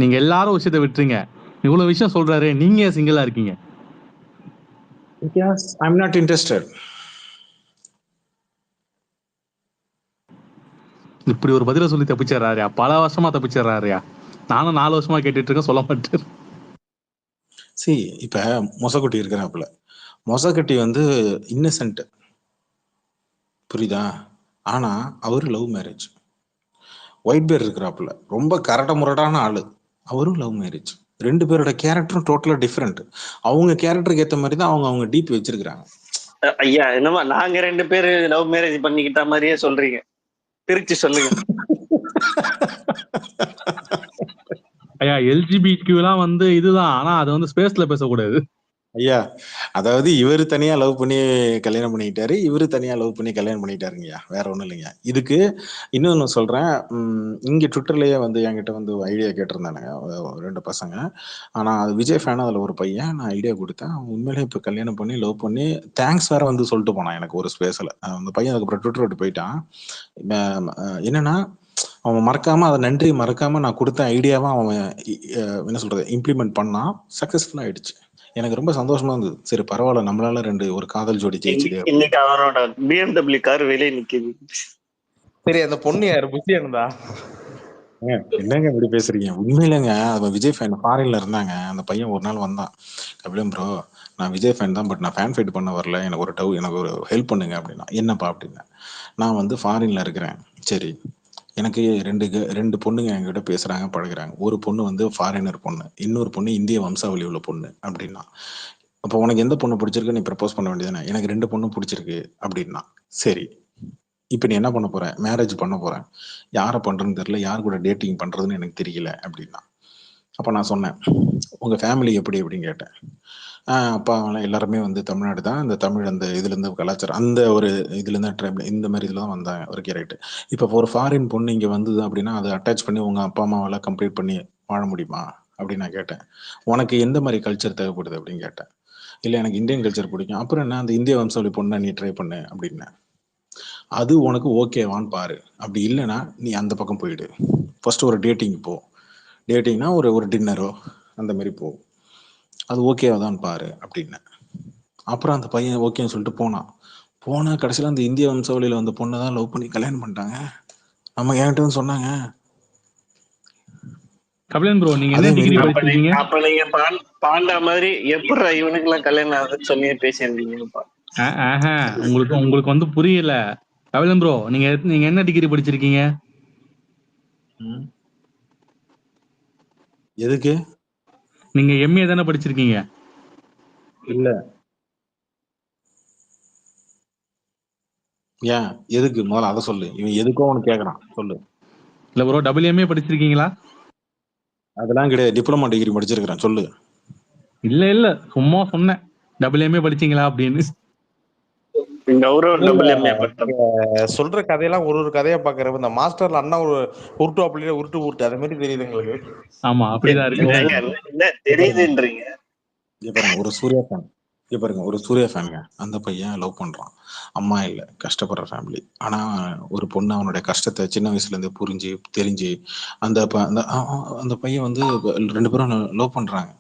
நீங்க எல்லாரும் விஷயத்தை விட்டுருங்க. இவ்வளவு விஷயம் சொல்றாரு, நீங்க ஏன் சிங்கிளா இருக்கீங்க? Because I'm not interested. இப்படி ஒரு பதில சொல்லி தப்பிச்சிடறாருயா, பல வருஷமா தப்பிச்சிடறாருயா. நானும் 4 வருஷமா கேட்டுட்டு இருக்கேன், சொல்ல மாட்டேன். See, இப்ப மொசக்குட்டி இருக்கிறாப்புல, மொசக்குட்டி வந்து இன்னசென்ட், புரியுதா? ஆனா அவரு லவ் மேரேஜ். ஒயிட் பேர் இருக்கிறாப்புல ரொம்ப கரட முரடான ஆளு, அவரும் லவ் மேரேஜ். 2 பேரோட கேரக்டரும் டோட்டலா டிஃப்ரெண்ட். அவங்க கேரக்டருக்கு ஏத்த மாதிரி தான் அவங்க அவங்க டிபி வச்சிருக்காங்க. ஐயா என்னமா நாங்க 2 பேரு லவ் மேரேஜ் பண்ணிக்கிட்ட மாதிரியே சொல்றீங்க, பிரிச்சு சொல்லுங்க. ஐயா எல்ஜிபிக்யூ எல்லாம் வந்து இதுதான், ஆனா அது வந்து ஸ்பேஸ்ல பேசக்கூடாது. ஐயா அதாவது இவரு தனியா லவ் பண்ணி கல்யாணம் பண்ணிக்கிட்டாரு, இவரு தனியா லவ் பண்ணி கல்யாணம் பண்ணிக்கிட்டாருங்கய்யா, வேற ஒண்ணும் இல்லைங்க. இதுக்கு இன்னொன்னு சொல்றேன். இங்க ட்விட்டர்லயே வந்து என்கிட்ட வந்து ஐடியா கேட்டிருந்தானுங்க 2 பசங்க. ஆனா அது விஜய் ஃபேன், அதுல ஒரு பையன். நான் ஐடியா கொடுத்தேன், அவன் உண்மையிலேயே இப்ப கல்யாணம் பண்ணி லவ் பண்ணி தேங்க்ஸ் வேற வந்து சொல்லிட்டு போனான் எனக்கு ஒரு ஸ்பேஸ்ல. அந்த பையன் அதுக்கப்புறம் ட்விட்டர் விட்டு போயிட்டான். என்னன்னா அவன் மறக்காம அதை நன்றி மறக்காம நான் கொடுத்த ஐடியாவை அவன் என்ன சொல்றது இம்ப்ளிமெண்ட் பண்ணா, சக்சஸ்ஃபுல்லா ஆயிடுச்சு. எனக்கு ரொம்ப சந்தோஷமா இருந்தது. சரி பரவாயில்ல, நம்மளால ஒரு காதல் ஜோடி ஜெயிச்சுது. இன்னைக்கு அவனோட BMW கார் வெளியே நிக்குது. சரி அந்த பொண்ணு யாரு புத்தியா இருந்தா? என்னங்க இப்படி பேசுறீங்க? உண்மையிலங்க அவன் விஜய் ஃபேன், ஃபாரின்ல இருந்தாங்க. அந்த பையன் ஒரு நாள் வந்தான், கபிலம் ப்ரோ நான் விஜய் ஃபேன் தான், பட் நான் ஃபேன் ஃபைட் பண்ண வரல, எனக்கு ஒரு ஹெல்ப் பண்ணுங்க அப்படின்னா. என்னப்பா அப்படின்னா, நான் வந்து ஃபாரின்ல இருக்கிறேன். சரி எனக்கு 2 பொண்ணுங்க என்கிட்ட பேசுறாங்க பழகுறாங்க. ஒரு பொண்ணு வந்து ஃபாரினர் பொண்ணு, இன்னொரு பொண்ணு இந்திய வம்சாவளி உள்ள பொண்ணு அப்படின்னா. அப்போ உனக்கு எந்த பொண்ணு பிடிச்சிருக்கு, நீ ப்ரப்போஸ் பண்ண வேண்டியதானே. எனக்கு 2 பொண்ணு பிடிச்சிருக்கு அப்படின்னா. சரி இப்ப நீ என்ன பண்ண போற? மேரேஜ் பண்ண போறேன், யாரை பண்றேன்னு தெரியல, யாரு கூட டேட்டிங் பண்றதுன்னு எனக்கு தெரியல அப்படின்னா. அப்ப நான் சொன்னேன், உங்க ஃபேமிலி எப்படி அப்படின்னு கேட்டேன். அப்பா அவங்களாம் எல்லாருமே வந்து தமிழ்நாடு தான், இந்த தமிழ் அந்த இதுல இருந்து கலாச்சாரம் அந்த ஒரு இதுல இருந்து ட்ரைப்ல இந்த மாதிரி இதுல தான் வந்தாங்க. ஒரு ரைட். இப்ப ஒரு ஃபாரின் பொண்ணு இங்க வந்தது அப்படின்னா அதை அட்டாச் பண்ணி உங்க அப்பா அம்மாவெல்லாம் கம்ப்ளீட் பண்ணி வாழ முடியுமா அப்படின்னு நான் கேட்டேன். உனக்கு எந்த மாதிரி கல்ச்சர் தேவைப்படுது அப்படின்னு கேட்டேன். இல்ல எனக்கு இந்தியன் கல்ச்சர் பிடிக்கும். அப்புறம் என்ன, அந்த இந்திய வம்சாவளி பொண்ணை நீ ட்ரை பண்ணு அப்படின்னு. அது உனக்கு ஓகேவான்னு பாரு, அப்படி இல்லைன்னா நீ அந்த பக்கம் போயிடு. ஃபர்ஸ்ட் ஒரு டேட்டிங் போ, டேட்டிங்னா ஒரு டின்னரோ அந்த மாதிரி போ, அது ஓகேவா தான் பாரு அப்படின்னு. அப்புறம் அந்த பையன் ஓகேன்னு சொல்லிட்டு போனா கடைசியில அந்த இந்திய வம்சாவளியில வந்த பொண்ணை தான் லவ் பண்ணி கல்யாணம் பண்ணிட்டாங்க. நம்ம என்கிட்ட சொன்னாங்க. கபிலன் ப்ரோ நீங்க என்ன டிகிரி படிச்சிருக்கீங்க? அப்ப நீங்க பாண்டா மாதிரி எப்படி இவனுக்கு எல்லாம் கல்யாணம் ஆகுதுன்னு சொல்லி பேசியிருந்தீங்கப்பா. உங்களுக்கு வந்து புரியல. கபிலன் ப்ரோ நீங்க என்ன டிகிரி படிச்சிருக்கீங்க? எதுக்கு? நீங்க எம்ஏ தானே படிச்சிருக்கீங்க? இல்ல. ஏன் எதுக்கு முதல்ல அதை சொல்லு. இவன் எதுக்கோ ஒன்னு கேக்குறான், சொல்லு. இல்ல ப்ரோ, WMA படிச்சிருக்கீங்களா? அதெல்லாம் கிடையாது, டிப்ளமா டிகிரி படிச்சிருக்கிறேன், சொல்லு. இல்ல சும்மா சொன்னேன், WMA படிச்சீங்களா அப்படின்னு. சொல்ற கதையெல்லாம் ஒரு கதையா பாக்குறப்ப இந்த மாஸ்டர்ல அண்ணா ஒரு உருட்டு அதே மாதிரி தெரியுது எங்களுக்கு. ஆமா அப்படிதான் இருக்கு. தெரியுதுன்றீங்க. ஒரு சூர்யா ஃபேன், பாருங்க ஒரு சூர்யா ஃபேனுங்க. அந்த பையன் லவ் பண்றான், அம்மா இல்ல, கஷ்டப்படுற ஃபேமிலி. ஆனா ஒரு பொண்ணு அவனுடைய கஷ்டத்தை சின்ன வயசுல இருந்து புரிஞ்சு தெரிஞ்சு அந்த பையன் வந்து 2 பேரும் லவ் பண்றாங்க.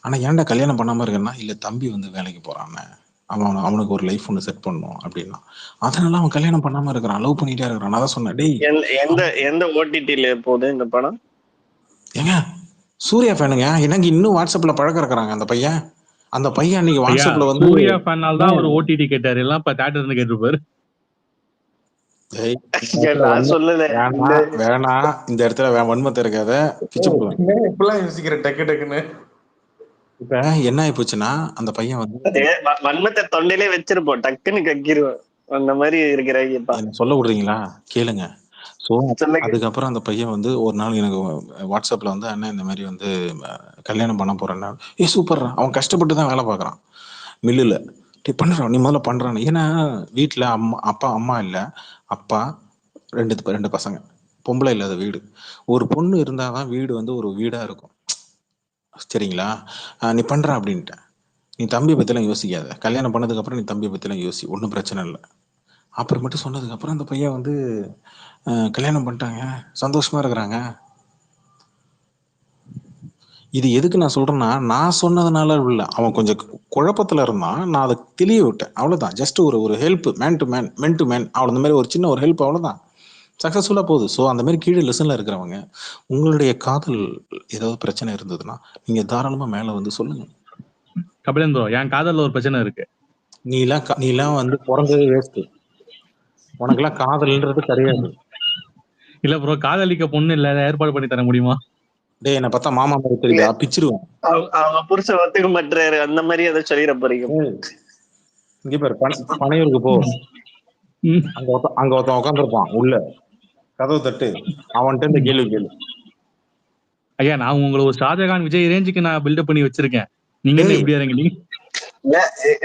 ஆனா ஏன்டா கல்யாணம் பண்ணாம இருக்கேன்னா, இல்ல தம்பி வந்து வேலைக்கு போறான், அவனுக்கு ஒரு லைஃப் ஒன்று செட் பண்ணும் அப்படின்னா. அதனால அவன் கல்யாணம் பண்ணாம இருக்கிறான், லவ் பண்ணிட்டே இருக்கிறான். அதான் சொன்னேன். டேய் எந்த ஓடிடில போகுது இந்த படம்? ஏங்க சூர்யா ஃபேனுங்க, எனக்கு இன்னும் வாட்ஸ்அப்ல பழக்கம் இருக்கிறாங்க. அந்த பையன் அன்னைக்கு வாட்ஸ்அப்ல வந்து சூர்யா ஃபேனால தான் ஒரு ஓடிடி கேட்டாரு, எல்லாம் இப்ப தியேட்டர்ல இருந்து கேட்டிருப்பாரு. வேணா இந்த இடத்துல வன்மத்தை இருக்காத, பிச்சு போடுவேன். இப்ப என்ன ஆயி போச்சுன்னா, அந்த பையன் வந்து வன்மத்தை தொண்டையிலே வச்சிருப்போம், டக்குன்னு கக்கிடுவோம். அந்த மாதிரி இருக்கிறாங்க. சொல்ல விடுறீங்களா? கேளுங்க. ஸோ அதுக்கப்புறம் அந்த பையன் வந்து ஒரு நாள் எனக்கு வாட்ஸ்அப்ல வந்து, அண்ணன் இந்த மாதிரி வந்து கல்யாணம் பண்ண போறேன்னா, சூப்பர்ரா, அவன் கஷ்டப்பட்டு தான் வேலை பார்க்குறான் மில்லுல. பண்றான், நீ முதல்ல பண்றான். ஏன்னா வீட்டுல அப்பா அம்மா இல்ல, அப்பா 2 பசங்க, பொம்பளை இல்லாத வீடு. ஒரு பொண்ணு இருந்தாதான் வீடு வந்து ஒரு வீடா இருக்கும். சரிங்களா? நீ பண்ற அப்படின்ட்டேன். நீ தம்பியை பத்திலாம் யோசிக்காத. கல்யாணம் பண்ணதுக்கு அப்புறம் நீ தம்பியை பத்திலாம் யோசி, ஒன்றும் பிரச்சனை இல்லை. அப்புறமேட்டு சொன்னதுக்கு அப்புறம் அந்த பையன் வந்து கல்யாணம் பண்ணிட்டாங்க, சந்தோஷமா இருக்கிறாங்க. இது எதுக்கு நான் சொல்றேன்னா, நான் சொன்னதுனால இல்ல, அவன் கொஞ்சம் குழப்பத்துல இருந்தான், நான் அதை தெளிய விட்டேன், அவ்வளவுதான். ஜஸ்ட் ஒரு help, man to man, men to man, அவ்வளோ. இந்த மாதிரி ஒரு சின்ன ஒரு ஹெல்ப், அவ்வளவுதான். சக்சஸ்ஃபுல்லா போகுது. ஸோ அந்த மாதிரி கீழே லெசன்ல இருக்கிறவங்க, உங்களுடைய காதல் ஏதாவது பிரச்சனை இருந்ததுன்னா நீங்க தாராளமா மேல வந்து சொல்லுங்க. கபிலன் ப்ரோ, என் காதல்ல ஒரு பிரச்சனை இருக்கு. நீலாம் வந்து பிறந்ததே வேஸ்ட், உனக்கெல்லாம் காதல்ன்றது கிடையாது. இல்ல ப்ரோ, காதலிக்க பொண்ணு இல்ல, ஏற்பாடு பண்ணி தர முடியுமா? டேய், என்ன பார்த்தா மாமா மாதிரி தெரியுதா? பிச்சிருவேன். அவங்க புருஷன் ஒத்துக்க மாட்டாரு, அந்த மாதிரி அதை சொல்லிட போறீங்க. இங்க பாரு, பனையூருக்கு போ, அங்க ஒருத்தன் உட்காந்துருப்பான் உள்ள, கதவு தட்டு, அவன்கிட்ட இந்த கேள்வி கேளு. ஐயா, நான் உங்களை ஒரு ஷாஜகான் விஜய் ரேஞ்சுக்கு நான் பில்டப் பண்ணி வச்சிருக்கேன், நீங்க என்ன எப்படி இறங்கி?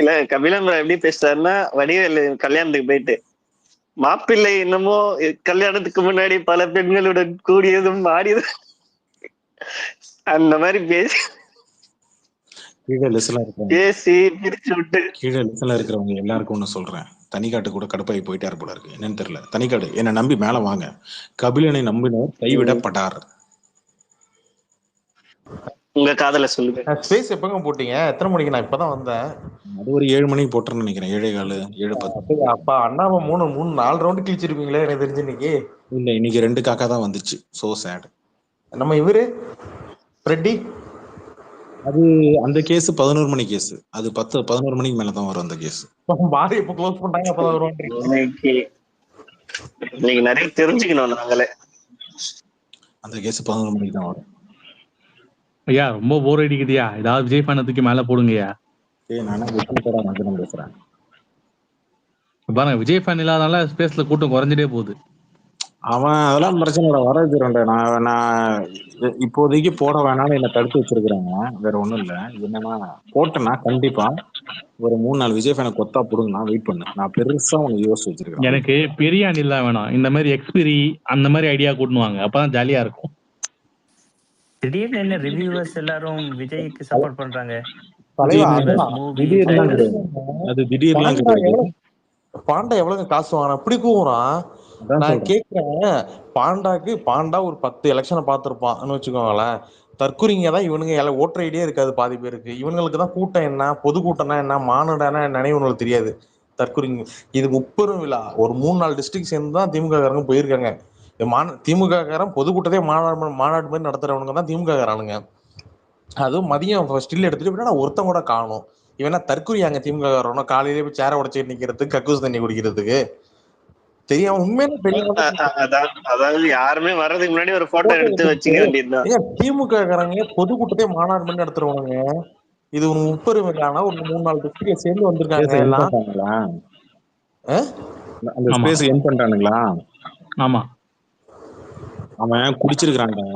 இல்ல கபிலன் எப்படி பேசுறாருன்னா, வடிவேலு கல்யாணத்துக்கு போயிட்டு, மாப்பிள்ளை என்னமோ கல்யாணத்துக்கு முன்னாடி பல பெண்களுடன் கூடியதும் ஆடியதும் அந்த மாதிரி பேசி பிரிச்சு விட்டு. கீழே லிஸ்ட்ல இருக்கிறவங்க எல்லாருக்கும் ஒண்ணு சொல்றேன், தனிக்காட்டு கூட கடுப்பாகி போயிட்டாரு போல இருக்கு, என்னன்னு தெரியல. தனிக்காடு, என்னை நம்பி மேல வாங்க, கபிலனை நம்பினோர் கைவிடப்பட்டார். உங்க காதல சொல்லுங்க. ஸ்பேஸ் எப்பங்க போட்டீங்க? எத்தனை மணிக்கு? நான் இப்பதான் வந்தேன். அது ஒரு 7 மணிக்கு போட்டுறேன்னு நினைக்கிறேன், 7:15, 7:10. அப்பா அண்ணாவை 4 ரவுண்டு கிழிச்சிருப்பீங்களே எனக்கு தெரிஞ்சு. இன்னைக்கு இல்ல, இன்னைக்கு 2 காக்கா தான் வந்துச்சு. So sad. நம்ம இவரு ஃப்ரெட்டி, அது அந்த கேஸ் 11 மணி கேஸ், அது 11 மணிக்கு மேலதான் வரும் அந்த கேஸ். பாரி இப்ப க்ளோஸ் பண்ணிட்டாங்க, அப்பதான் வருவாங்க. இன்னைக்கு நிறைய தெரிஞ்சுக்கணும் நாங்களே. அந்த கேஸ் 11 மணிக்கு தான் வரும். ஐயா, ரொம்ப போர் அடிக்குதுயா, ஏதாவது விஜய் ஃபேனத்துக்கு மேல போடுங்கய்யா. நானே விஜய் படம் வந்து பேசுறேன் பாருங்க, விஜய் ஃபேன் இல்லாதனால ஸ்பேஸ்ல கூட்டம் குறைஞ்சிட்டே போகுது. அவன் அதெல்லாம் பிரச்சனை இல்லை, வர வச்சுக்கிறேன். நான் இப்போதைக்கு போட வேணாலும் என்ன தடுத்து வச்சிருக்கிறாங்க, வேற ஒண்ணும் இல்ல. என்னன்னா, போட்டேன்னா கண்டிப்பா ஒரு 3-4 விஜய் ஃபேனை கொத்தா போடுங்க, நான் வெயிட் பண்ணு. நான் பெருசா உனக்கு யோசிச்சு வச்சிருக்கேன். எனக்கு பெரிய அணில் தான் வேணும், இந்த மாதிரி எக்ஸ்பிரி அந்த மாதிரி ஐடியா கூட்டுவாங்க, அப்பதான் ஜாலியா இருக்கும். திடீர்னு என்ன ரிவ்யூவர்ஸ் எல்லாரும் விஜய்க்கு சப்போர்ட் பண்றாங்க? அது திடீர்லாம் கிடையாது. பாண்டா எவ்வளவு காசு வாங்கினா அப்படி கூறான்? நான் கேக்குறேன், பாண்டா ஒரு 10 எலெக்ஷனை பார்த்திருப்பான்னு வச்சுக்கோங்களேன். தற்குறிங்க தான் இவனுங்க, ஓட்டர் ஐடியே இருக்காது பாதி பேருக்கு. இவனுங்களுக்கு தான் கூட்டம் என்ன, பொதுக்கூட்டம்னா என்ன, மாநாடானா என்னன்னு இவனுங்களுக்கு தெரியாது. தற்குறிங்க. இது முப்பெரும் விழா, ஒரு 3-4 டிஸ்ட்ரிக்ட் சேர்ந்து தான் திமுக காரங்க போயிருக்காங்க. திமுக காரன் பொதுக்கூட்டத்தை மாநாடு மாதிரி நடத்துறவனுங்க தான் திமுக காரனுங்க. அதுவும் மதியம் ஸ்டில் எடுத்துட்டு ஒருத்தன் கூட காணும். இவனா தற்குறியாங்க திமுக காரனும்? காலையிலே போய் சேர உடச்சிட்டு நிக்கிறதுக்கு, கக்கூஸ் தண்ணி குடிக்கிறதுக்கு தெரியும். உண்மையில அதாவது யாருமே வர்றதுக்கு முன்னாடி ஒரு போட்டோ எடுத்து வச்சுக்க வேண்டியதுதான். திமுக காரங்க பொதுக்கூட்டத்தை மாநாடு பண்ணி நடத்துறவங்க. இது ஒரு முப்பெரும் விழானா ஒரு 3-4 டிஸ்ட்ரிக்ட் சேர்ந்து வந்திருக்காங்க எல்லாம். அந்த ஸ்பேஸ் என் பண்றானுங்களா? ஆமா, அவன் குடிச்சிருக்கான்டா.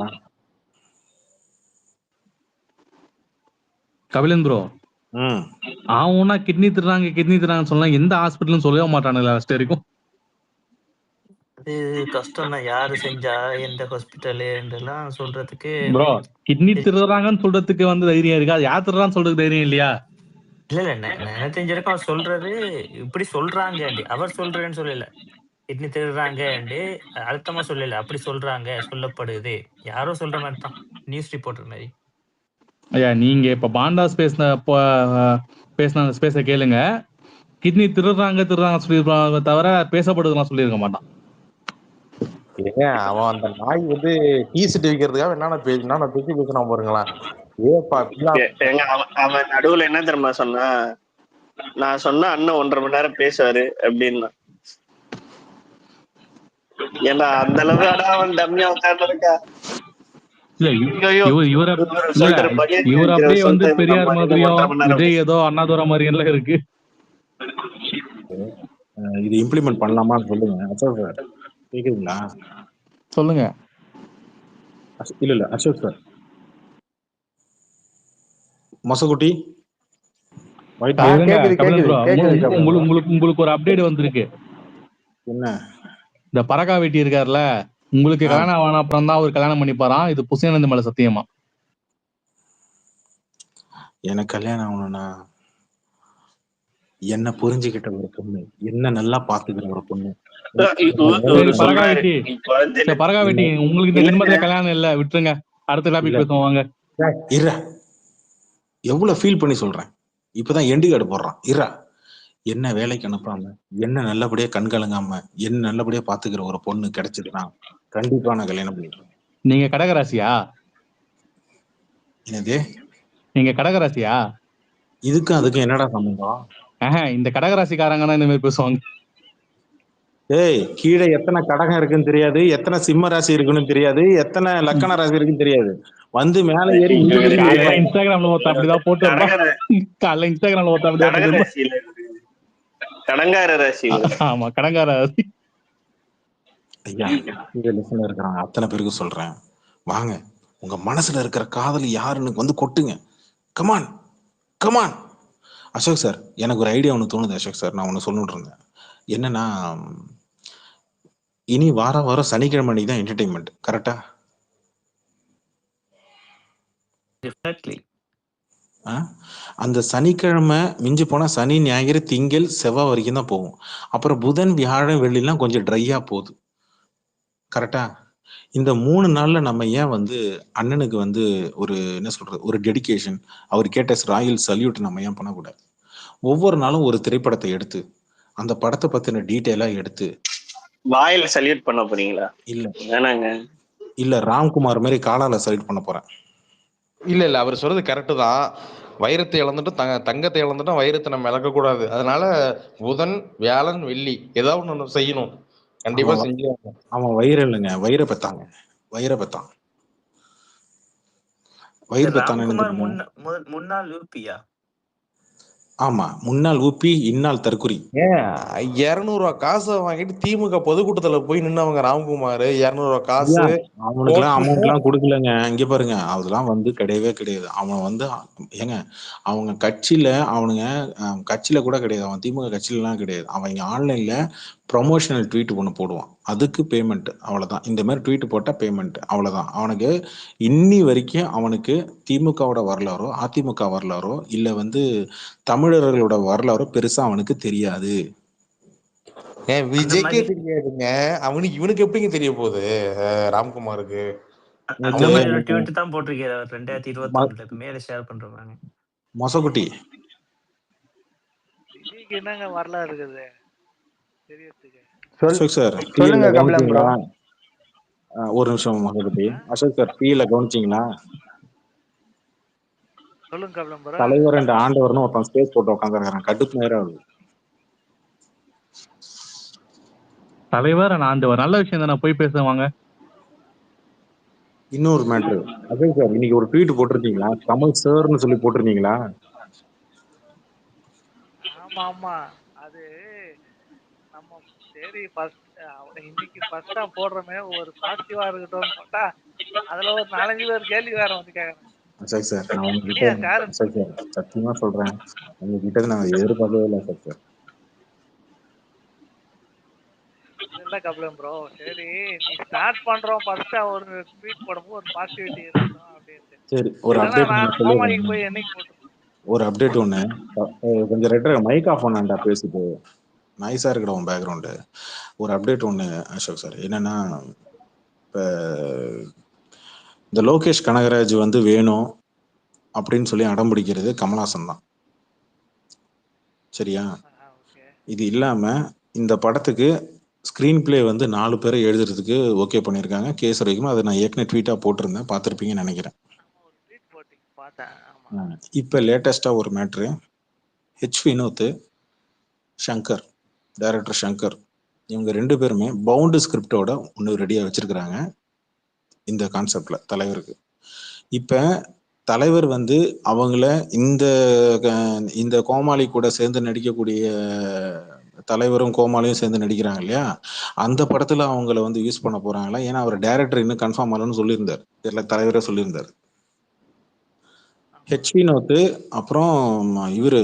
கபிலன் ப்ரோ, அவனா கிட்னி திருறாங்கன்னு சொன்னா எந்த ஹாஸ்பிட்டலும் சொல்லவே மாட்டானுங்களா லாஸ்ட் வரைக்கும்? அது கஷ்டம் தான், யாரு செஞ்சா எந்த ஹாஸ்பிட்டல் சொல்றதுக்கு. ப்ரோ, கிட்னி திருறாங்கன்னு சொல்றதுக்கு வந்து தைரியம் இருக்கா? யார் திருறான்னு சொல்றதுக்கு தைரியம் இல்லையா? இல்ல என்ன தெரிஞ்சிருக்கும், அவர் சொல்றது இப்படி சொல்றாங்க, அவர் சொல்றேன்னு சொல்லல, கிட்னி திருடுறாங்க அழுத்தமா சொல்லல, அப்படி சொல்றாங்க, சொல்லப்படுது, யாரோ சொல்ற மாதிரி தான், நியூஸ் ரிப்போர்ட்டர் மாதிரி. ஐயா, நீங்க இப்ப பாண்டாஸ் பேசின ஸ்பேஸ கேளுங்க, கிட்னி திருடுறாங்க சொல்லிருப்பாங்க தவிர பேசப்படுதுலாம் சொல்லியிருக்க மாட்டான். அவன் அந்த நாய் வந்து டீ சீட் விற்கிறதுக்காக என்னென்ன தூக்கி பேசினா பாருங்களா. அவன் நடுவுல என்ன தெரியுமா சொன்னா, நான் சொன்னா அண்ணன் 1.5 மணி நேரம் பேசுவாரு அப்படின்னா. ஏன்னா அந்த அளவு அவன் டம்மியா உட்கார்ந்துருக்கா. இவர் அப்படியே வந்து பெரியார் மாதிரியும் விஜய் ஏதோ அண்ணாதுரை மாதிரி எல்லாம் இருக்கு. இது இம்ப்ளிமெண்ட் பண்ணலாமான்னு சொல்லுங்க. அசோக் சார் கேக்குதுங்களா? சொல்லுங்க. இல்ல அசோக் சார், மொசகுட்டி உங்களுக்கு ஒரு அப்டேட் வந்திருக்கு. என்ன? இந்த பறக்கா வெட்டி இருக்காருல்ல, உங்களுக்கு கல்யாணம் ஆன அப்புறம் தான் அவர் கல்யாணம் பண்ணிப்பாராம். இது புசியானந்த மேல சத்தியமா? எனக்கு கல்யாணம் ஆகணும்னா என்ன புரிஞ்சுக்கிட்ட ஒரு பொண்ணு, என்ன நல்லா பாத்துக்கிற ஒரு பொண்ணு. சரி பரகா சொன்னாரு வெட்டி, இப்ப வந்து சரி பரகா வெட்டி, உங்களுக்கு இந்த ஜென்மத்துல கல்யாணம் இல்ல, விட்டுருங்க. அடுத்த டாபிக் பேசுவோம் வாங்க. இருடா, எவ்வளவு ஃபீல் பண்ணி சொல்றேன். இப்பதான் எண்டு கார்டு போடுறான். இருடா, என்ன வேலைக்கு அனுப்பாம, என்ன நல்லபடியா கண் கலங்காம, என்ன நல்லபடியா பாத்துக்கிற ஒரு பொண்ணு கிடைச்சதுன்னா கண்டிப்பா நான் கல்யாணம் பண்ணிடுவேன். நீங்க கடகராசியா? என்னது? நீங்க கடகராசியா? இதுக்கும் அதுக்கும் என்னடா சம்பந்தம்? இந்த கடகராசிக்காரங்க தான் இந்த மாதிரி பேசுவாங்க. ஏய், கீழே எத்தனை கடகம் இருக்குன்னு தெரியாது, எத்தனை சிம்ம ராசி இருக்குன்னு தெரியாது, எத்தனை லக்கண ராசி இருக்குன்னு தெரியாது. வந்து மேல ஏறி காலைல இன்ஸ்டாகிராம்ல ஒருத்த அப்படிதான் போட்டு வருவான். காலைல இன்ஸ்டாகிராம்ல ஒருத்த அப்படிதான். கடங்கார ராசி. ஆமா, கடங்கார ராசி. ஐயா, இங்க லிஸ்ட்ல இருக்கிறாங்க அத்தனை பேருக்கு சொல்றேன், வாங்க உங்க மனசுல இருக்கிற காதல் யாருன்னு வந்து கொட்டுங்க. Come on come on. அசோக் சார், எனக்கு ஒரு ஐடியா ஒன்று தோணுது. அசோக் சார், நான் ஒன்று சொல்லிட்டு இருந்தேன். என்னன்னா, இனி வாரம் சனிக்கிழமை அன்னைக்கு தான் என்டர்டைன்மெண்ட், கரெக்டா? அந்த சனிக்கிழமை மிஞ்சி போனா சனி ஞாயிறு திங்கள் செவ்வாய் வரைக்கும் தான் போகும். அப்புறம் புதன் வியாழன் வெள்ளிலாம் கொஞ்சம் ட்ரையா போகுது, கரெக்டா? இந்த 3 நாள்ல நம்ம ஏன் வந்து அண்ணனுக்கு வந்து ஒரு என்ன சொல்றது, ஒரு டெடிகேஷன், அவர் கேட்ட ராயல் சல்யூட் நம்ம ஏன் பண்ணக்கூடாது? ஒவ்வொரு நாளும் ஒரு திரைப்படத்தை எடுத்து அந்த படத்தை பத்தின டீட்டெயிலா எடுத்து வாயில சல்யூட் பண்ண போறீங்களா? இல்ல வேணாங்க. இல்ல, ராம்குமார் மாதிரி காலால சல்யூட் பண்ண போறேன். இல்ல அவர் சொல்றது கரெக்டு தான். வைரத்தை இழந்துட்டும் தங்கத்தை இழந்துட்டும் வைரத்தை நம்ம இழக்கக்கூடாது. அதனால புதன் வியாழன் வெள்ளி ஏதாவது ஒண்ணு செய்யணும். கண்டிப்பா செஞ்சு. அவன் வயிறு இல்லைங்க, வயிறை பெத்தாங்க, வயிறை பெத்தான். வயிறு பெத்தான முன்னாள் யூபியா? ஆமா, முன்னாள் ஊபி, இந்நாள் தற்குறி. 200 ரூபா காசை வாங்கிட்டு திமுக பொதுக்கூட்டத்துல போய் நின்னவங்க ராம்குமார். 200 ரூபா காசு அவனுக்குலாம் அமௌண்ட் எல்லாம் கொடுக்கலங்க. இங்க பாருங்க, அதெல்லாம் வந்து கிடையவே கிடையாது. அவன் வந்து ஏங்க, அவங்க கட்சியில அவனுங்க கட்சியில கூட கிடையாது, அவன் திமுக கட்சியில எல்லாம் கிடையாது. அவன் இங்க ஆன்லைன்ல ப்ரொமோஷனல் ட்வீட் ஒன்று போடுவான், அதுக்கு பேமெண்ட், அவ்வளவுதான். இந்த மாதிரி ட்வீட் போட்டா பேமெண்ட், அவ்வளவுதான். அவனுக்கு இன்னி வரைக்கும் அவனுக்கு திமுகவோட வரலாறோ அதிமுக வரலாறோ இல்ல வந்து தமிழர்களோட வரலாறோ பெருசா அவனுக்கு தெரியாது. விஜய்க்கே தெரியாதுங்க, அவனுக்கு இவனுக்கு எப்படிங்க தெரிய போகுது ராம்குமாருக்கு? அந்த மாதிரி ஒரு ட்வீட் தான் போட்டிருக்காரு 2021 மேல ஷேர் பண்றாங்க. மொசகுட்டி, விஜய்க்கு என்னங்க வரலாறு இருக்குது தெரியறதுக்கு? அசோக் சார் சொல்லுங்க கபிலம் ப்ரோ. ஒரு நிமிஷம் மொசகுட்டி. அசோக் சார், டீல கவனிச்சிங்களா? சொல்லுங்க கபிலம் ப்ரோ. தலைவர் அண்ட் ஆண்டவர்னு ஒருத்தன் ஸ்பேஸ் போட்டு உட்காந்துருக்கான், கடுப்பு நேரம் ஆகுது. தலைவர் ஆண்டவர் நல்ல விஷயம் தானே, போய் பேசுவாங்க. இன்னொரு மேட்ரு, அசோக் சார், இன்னைக்கு ஒரு ட்வீட் போட்டிருந்தீங்களா, கமல் சார்னு சொல்லி போட்டிருந்தீங்களா? ஆமா, அது நம்ம சரி இன்னைக்கு ஃபர்ஸ்டா போடுறோமே ஒரு பாசிட்டிவா இருக்கட்டும்னு போட்டா அதுல ஒரு 4-5 பேர் கேள்வி வேற வந்து கேக்குறாங்க. அசோக் சார், நான் உங்ககிட்ட அசோக் சார் சத்தியமா சொல்றேன், உங்ககிட்ட நான் எதிர்பார்க்கவே இல்லை அசோக் சார். இல்ல கபிலம் ப்ரோ, சரி நீ ஸ்டார்ட் பண்றோம் ஃபர்ஸ்டா ஒரு ட்வீட் போடும்போது ஒரு பாசிட்டிவிட்டி இருக்கணும் அப்படின்ட்டு. சரி, ஒரு அப்டேட் போய் என்னைக்கு போட்டு ஒரு அப்டேட் ஒண்ணு. கொஞ்சம் ரெட்டர் மைக் ஆஃப் பண்ணாண்டா, பேசிட்டு நாய்ஸா இருக்கட்டும் உன் பேக்ரவுண்டு. ஒரு அப்டேட் ஒண்ணு அசோக் சார், என்னன்னா, இப்போ இந்த லோகேஷ் கனகராஜ் வந்து வேணும் அப்படின்னு சொல்லி அடம் பிடிக்கிறது கமல்ஹாசன் தான், சரியா? இது இல்லாம இந்த படத்துக்கு ஸ்கிரீன் பிளே வந்து 4 பேரை எழுதுறதுக்கு ஓகே பண்ணியிருக்காங்க. கேஸ் வரைக்கும் அதை நான் ஏற்கனவே ட்வீட்டா போட்டிருந்தேன், பார்த்துருப்பீங்கன்னு நினைக்கிறேன். இப்ப லேட்டஸ்டா ஒரு matter, H Vinoth, Shankar, director Shankar, இவங்க 2 பேருமே பவுண்டு ஸ்கிரிப்டோட ஒன்று ரெடியா வச்சிருக்கிறாங்க இந்த கான்செப்ட்ல தலைவருக்கு. இப்ப தலைவர் வந்து அவங்கள இந்த கோமாளி கூட சேர்ந்து நடிக்கக்கூடிய தலைவரும் கோமாளியும் சேர்ந்து நடிக்கிறாங்க இல்லையா, அந்த படத்துல அவங்கள வந்து யூஸ் பண்ண போறாங்களா? ஏன்னா அவர் டைரக்டர் இன்னும் கன்ஃபார்ம் ஆகலன்னு சொல்லியிருந்தார், தெரியல, தலைவரே சொல்லியிருந்தார். ஹெச் வினோத் அப்புறம் இவரு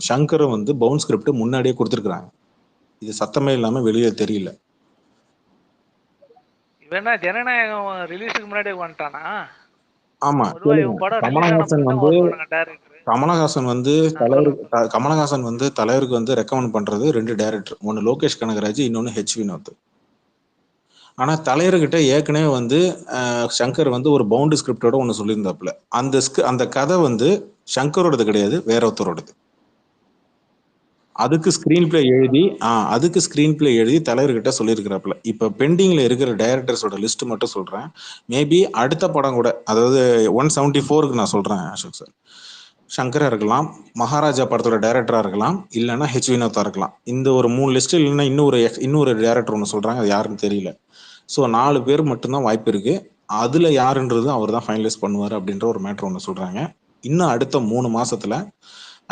சங்கரும் வந்து பவுன் ஸ்கிரிப்ட் முன்னாடியே கொடுத்துருக்காங்க. இது சத்தமே இல்லாம வெளியே தெரியல. இவனா ஜனநாயகம் ரிலீஸுக்கு முன்னாடியே வந்துட்டானா? ஆமா, கமலஹாசன் வந்து கமலஹாசன் வந்து சொல்லுங்க கமலஹாசன் வந்து தலைவருக்கு வந்து ரெக்கமெண்ட் பண்றது 2 டைரக்டர், ஒன்னு லோகேஷ் கனகராஜ், இன்னொன்னு ஹெச் வினோத். ஆனா தலைவர்கிட்ட ஏற்கனவே வந்து சங்கர் வந்து ஒரு பவுண்டு ஸ்கிரிப்டோட ஒன்னு சொல்லியிருந்தாப்புல. அந்த கதை வந்து சங்கரோடது கிடையாது, வேற ஒருத்தரோடது. அதுக்கு ஸ்கிரீன் பிளே எழுதி தலைவர்கிட்ட சொல்லியிருக்கிறாப்புல. இப்ப பெண்டிங்ல இருக்கிற டைரக்டர்ஸோட லிஸ்ட் மட்டும் சொல்றேன். மேபி அடுத்த படம் கூட, அதாவது 174க்கு நான் சொல்றேன் அசோக் சார். சங்கரா இருக்கலாம், மகாராஜா படத்தோட டைரக்டரா இருக்கலாம், இல்லைன்னா ஹெச் வினோத்தா இருக்கலாம். இந்த ஒரு 3 லிஸ்ட் இல்லைன்னா இன்னொரு டைரக்டர் ஒன்று சொல்றாங்க, அது யாருன்னு தெரியல. ஸோ 4 பேர் மட்டும்தான் வாய்ப்பு இருக்கு. அதுல யாருன்றது அவர் தான் ஃபைனலைஸ் பண்ணுவார் அப்படின்ற ஒரு மேட்ரு ஒன்று சொல்றாங்க. இன்னும் அடுத்த 3 மாசத்துல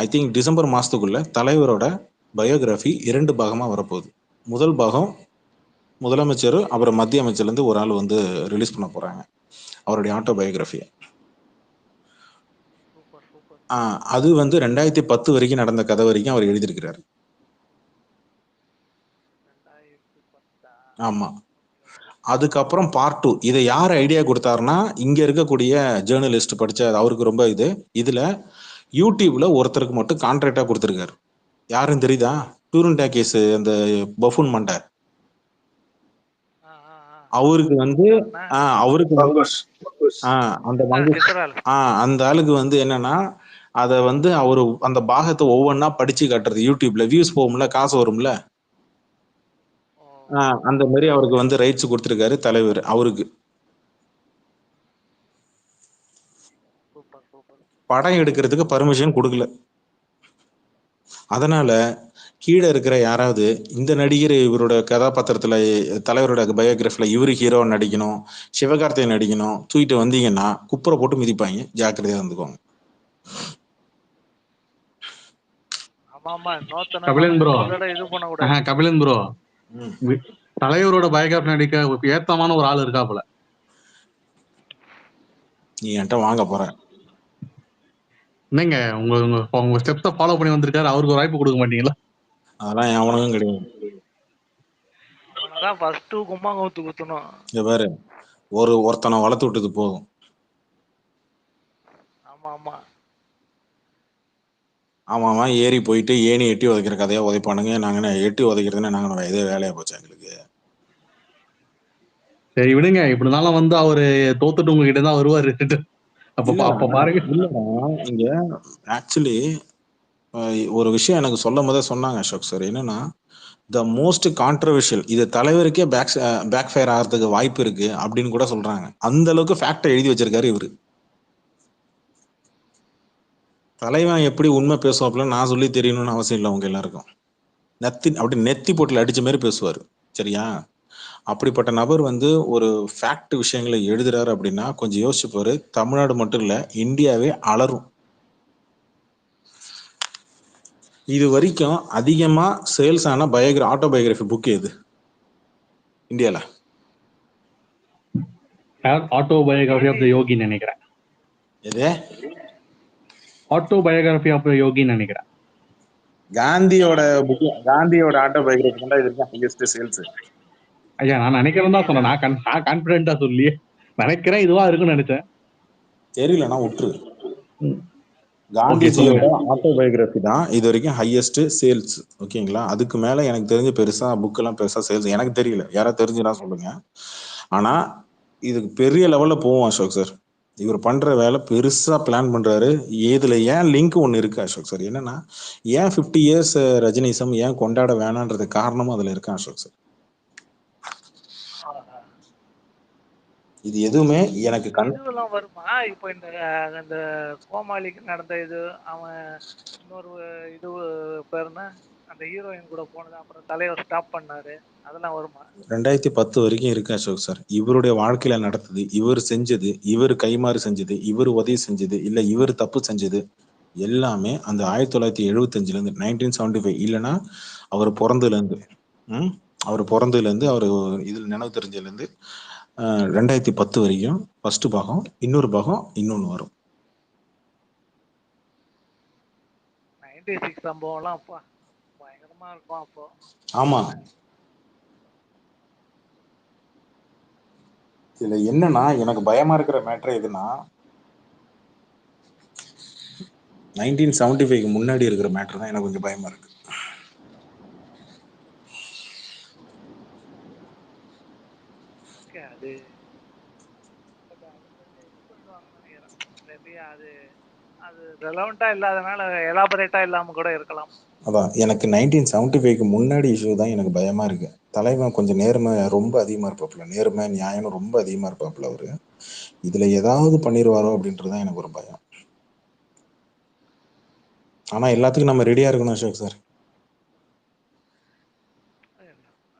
ஐ திங்க் டிசம்பர் மாசத்துக்குள்ள தலைவரோட பயோகிராஃபி 2 பாகமா வரப்போகுது. முதல் பாகம் முதலமைச்சர் அப்புறம் மத்திய அமைச்சர்ல இருந்து ஒரு ஆள் வந்து ரிலீஸ் பண்ண போறாங்க அவருடைய ஆட்டோ பயோகிராஃபியை. அது வந்து 2010 வரைக்கும் நடந்த கதை வரைக்கும் அவர் எழுதியிருக்கிறார். ஆமா. அதுக்கப்புறம் பார்ட் 2 இதை யார் ஐடியா கொடுத்தாருன்னா, இங்க இருக்கக்கூடிய ஜேர்னலிஸ்ட் படிச்ச அவருக்கு ரொம்ப இதுல யூடியூப்ல ஒருத்தருக்கு மட்டும் கான்ட்ராக்டா கொடுத்துருக்காரு. யாருன்னு தெரியுதா? டூரன் டாக்கீஸ் அந்த பஃபூன் மண்டை. அவருக்கு வந்து அந்த ஆளுக்கு வந்து என்னன்னா, அத வந்து அவரு அந்த பாகத்தை ஒவ்வொன்னா படிச்சு காட்டுறது. யூடியூப்ல வியூஸ் போகும்ல, காசு வரும்ல, அந்த மாதிரி அவருக்கு வந்து ரைட்ஸ் கொடுத்திருக்காரு தலைவர். அவருக்கு படம் எடுக்கிறதுக்கு பர்மிஷன் கொடுக்கல. அதனால கீழே இருக்கிற யாராவது இந்த நடிகர் இவரோட கதாபாத்திரத்துல தலைவரோட பயோகிராஃபில இவரு ஹீரோ நடிக்கணும், சிவகார்த்திகேயன் நடிக்கணும், தூக்கிட்டு வந்தீங்கன்னா குப்புரை போட்டு மிதிப்பாங்க. ஜாக்கிரதையா இருந்துக்கோங்க. கபிலன் ப்ரோ, தலைவரோட பயோகிராஃபி நடிக்க ஏத்தமான ஒரு ஆள் இருக்காப்புல. நீ என்கிட்ட வாங்க போற என்னங்க உங்க ஸ்டெப்ஸை ஃபாலோ பண்ணி வந்திருக்காரு, அவருக்கு ஒரு வாய்ப்பு கொடுக்க மாட்டீங்களா? அதெல்லாம் எவனுக்கும் கிடையாது. பாரு, ஒருத்தனை வளர்த்து விட்டது போதும். ஆமாமா, ஏறி போயிட்டு ஏணி எட்டி உதைக்கிற கதையா உதைப்பானுங்க. நாங்க எட்டி உதைக்கிறதுன்னு நாங்க இதே வேலையா போச்சு எங்களுக்கு. சரி விடுங்க, இப்படினாலும் வந்து அவரு தோத்துட்டு உங்ககிட்ட தான் வருவாரு. அப்ப பாருங்க. இங்க ஆக்சுவலி ஒரு விஷயம் எனக்கு சொல்லும் போதே சொன்னாங்க அசோக் சார். என்னன்னா, த மோஸ்ட் கான்ட்ரவர்ஷியல், இது தலைவருக்கே பேக் ஃபயர் ஆகிறதுக்கு வாய்ப்பு இருக்கு அப்படின்னு கூட சொல்றாங்க. அந்த அளவுக்கு ஃபேக்டை எழுதி வச்சிருக்காரு இவரு. தலைவன் எப்படி உண்மை பேசுவாப்புல நான் சொல்லி தெரியணும்னு அவசியம் இல்லை. அவங்க எல்லாருக்கும் அப்படி நெத்தி போட்டில் அடிச்ச மாதிரி பேசுவார். சரியா? அப்படிப்பட்ட நபர் வந்து ஒரு ஃபேக்ட் விஷயங்களை எழுதுறாரு அப்படின்னா கொஞ்சம் யோசிச்சுப்பாரு. தமிழ்நாடு மட்டும் இல்ல, இந்தியாவே அலரும். இது வரைக்கும் அதிகமா சேல்ஸ் ஆன ஆட்டோ பயோகிராஃபி புக் எது இந்தியால? ஆட்டோ பயோகிராஃபி ஆஃப் தி யோகி நினைக்கிறேன். எது? ஆட்டோ பயோகிராஃபி ஆஃப் தி யோகி நினைக்கிறேன். காந்தியோட ஆட்டோ பயோகிராஃபி தான் இதுக்கு ஹையஸ்ட் சேல்ஸ். ஐயா, நான் நினைக்கிறேன் தான் சொன்னேன். நான் கான்ஃபிடென்ட்டா சொல்லி நினைக்கிறேன் இதுவா இருக்குன்னு நினைச்சேன். தெரியலன்னா விட்டுரு. காந்திஜியோட ஆட்டோ பயோகிராஃபி தான் இது வரைக்கும் ஹையஸ்ட் சேல்ஸ். ஓகேங்களா? அதுக்கு மேல எனக்கு தெரிஞ்ச பெருசா புக் எல்லாம் பெருசா சேல்ஸ் எனக்கு தெரியல. யாராவது தெரிஞ்சுனா சொல்லுங்க. ஆனா இதுக்கு பெரிய லெவல்ல போவோம் அசோக் சார். இவர் பண்ற வேலை பெருசா பிளான் பண்றாரு. இதுல ஏன் லிங்க் ஒண்ணு இருக்கு அசோக் சார். என்னன்னா, ஏன் 50 இயர்ஸ் ரஜினிசம் ஏன் கொண்டாட வேணான்றது காரணமும் அதுல இருக்கு அசோக் சார். இது எதுவுமே எனக்கு இதுவெல்லாம் வருமா? இப்போ இந்த கோமாளிக்கு நடந்த இது, அவன் இன்னொரு இது பேருனா அந்த ஹீரோயின் கூட போனது, அப்புறம் தலைவர் ஸ்டாப் பண்ணாரு, அதெல்லாம் வருமா? 2010 வரைக்கும் இருக்கு அசோக் சார். இவருடைய வாழ்க்கையில நடந்தது, இவர் செஞ்சது, இவர் கைமாறு செஞ்சது, இவர் உதவி செஞ்சது, இல்ல இவர் தப்பு செஞ்சது எல்லாமே அந்த 1975 இருந்து 1975 இல்லைன்னா அவர் பிறந்ததுல இருந்து அவர் இதுல நினைவு தெரிஞ்சதுல இருந்து 2010 வரைக்கும் ஃபர்ஸ்ட் பாகம், இன்னொரு பாகம் இன்னொன்னு வரும். 96 சம்பவம்லாம் அப்பா பயங்கரமா இருக்கும் அப்போ. ஆமா. இதுல என்னன்னா எனக்கு பயமா இருக்கிற மேட்டர் எதுனா, 1975க்கு முன்னாடி இருக்கிற மேட்டர் தான் எனக்கு கொஞ்சம் பயமா இருக்கு. ஓகே, அது பட் அது கொஞ்சம் இது பண்ணிடுவாங்கன்னு நினைக்கிறேன். மேபி அது அது ரெலவெண்டா இல்லாதனால எலாபரேட்டா இல்லாம கூட இருக்கலாம். அதான் எனக்கு 1975க்கு முன்னாடி இஷ்யூ தான் எனக்கு பயமா இருக்கு. தலைவன் கொஞ்சம் நேர்மை ரொம்ப அதிகமா இருப்பாப்புல, நேர்மை நியாயம் ரொம்ப அதிகமா இருப்பாப்புல அவரு. இதுல ஏதாவது பண்ணிடுவாரோ அப்படின்றதுதான் எனக்கு ஒரு பயம். ஆனா எல்லாத்துக்கும் நம்ம ரெடியா இருக்கணும் அசோக் சார்.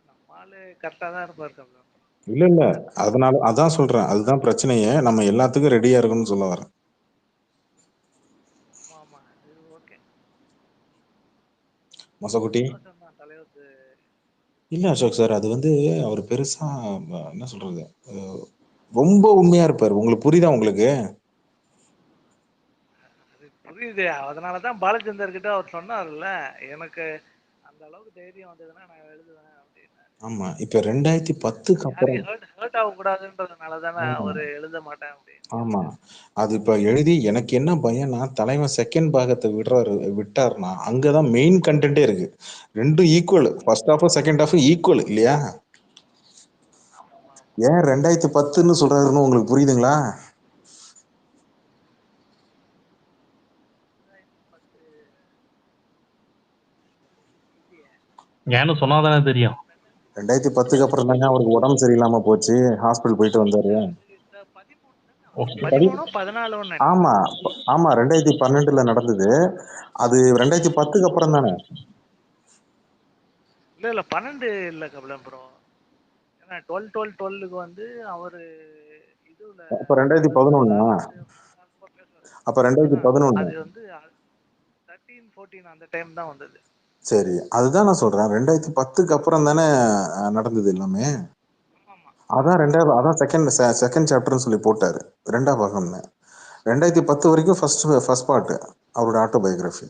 நம்ம ஆளு கரெக்டா தான் இருப்பாரு கபிலன். இல்ல இல்ல, அதனால அதான் சொல்றேன், அதுதான் பிரச்சனையே. நம்ம எல்லாத்துக்கும் ரெடியா இருக்கணும்னு சொல்ல வரேன். ஆமா, அது ஓகே. மொசக்குட்டி சந்தோஷம் தான் தலைவர். இல்ல அசோக் சார், அது வந்து அவர் பெருசா என்ன சொல்றது, ரொம்ப உண்மையா இருப்பாரு. உங்களுக்கு புரியுதா? உங்களுக்கு அது புரியுது. அதனாலதான் பாலச்சந்தர் கிட்ட அவர் சொன்னார்ல, எனக்கு அந்த அளவுக்கு தைரியம் வந்ததுன்னா நான் எழுதுவேன் அப்படின்னு. ஆமா, இப்ப 2010க்கு அப்புறம் யாரையும் ஹர்ட் ஆகக்கூடாதுன்றதுனால தானே அவர் எழுத மாட்டேன் அப்படின்னு. ஆமா, அது இப்ப எழுதி எனக்கு என்ன பயம்னா, தலைவன் செகண்ட் பாகத்தை விட்டாருன்னா அங்கதான் மெயின் கண்டென்ட்டே இருக்கு. ரெண்டும் equal, first half second half equal இல்லையா? ஏன் 2010ன்னு சொல்றாருன்னு உங்களுக்கு புரியுதுங்களா? ஏன்னு சொன்னாதானே தெரியும். 2010க்கு அப்புறம் தாங்க அவருக்கு உடம்பு சரியில்லாம போச்சு, ஹாஸ்பிட்டல் போயிட்டு வந்தாரு. 13 14 ஆமா ஆமா, 2012ல நடந்தது. அது 2010க்கு அப்புறம் தானே. இல்ல 12 இல்ல கபிலன் ப்ரோ. ஏன்னா 12 வந்து அவரு இதுல அப்ப 2011 அப்ப 2011 அது வந்து 13 14 அந்த டைம் தான் வந்தது. சரி, அதுதான் நான் சொல்றேன். 2010க்கு அப்புறம் தானே நடந்தது எல்லாமே. அதான் செகண்ட் சாப்டர்னு சொல்லி போட்டாரு, ரெண்டாம் பாகம்னு. 2010 வரைக்கும் ஃபர்ஸ்ட் பார்ட் அவரோட ஆட்டோபயோகிராஃபி.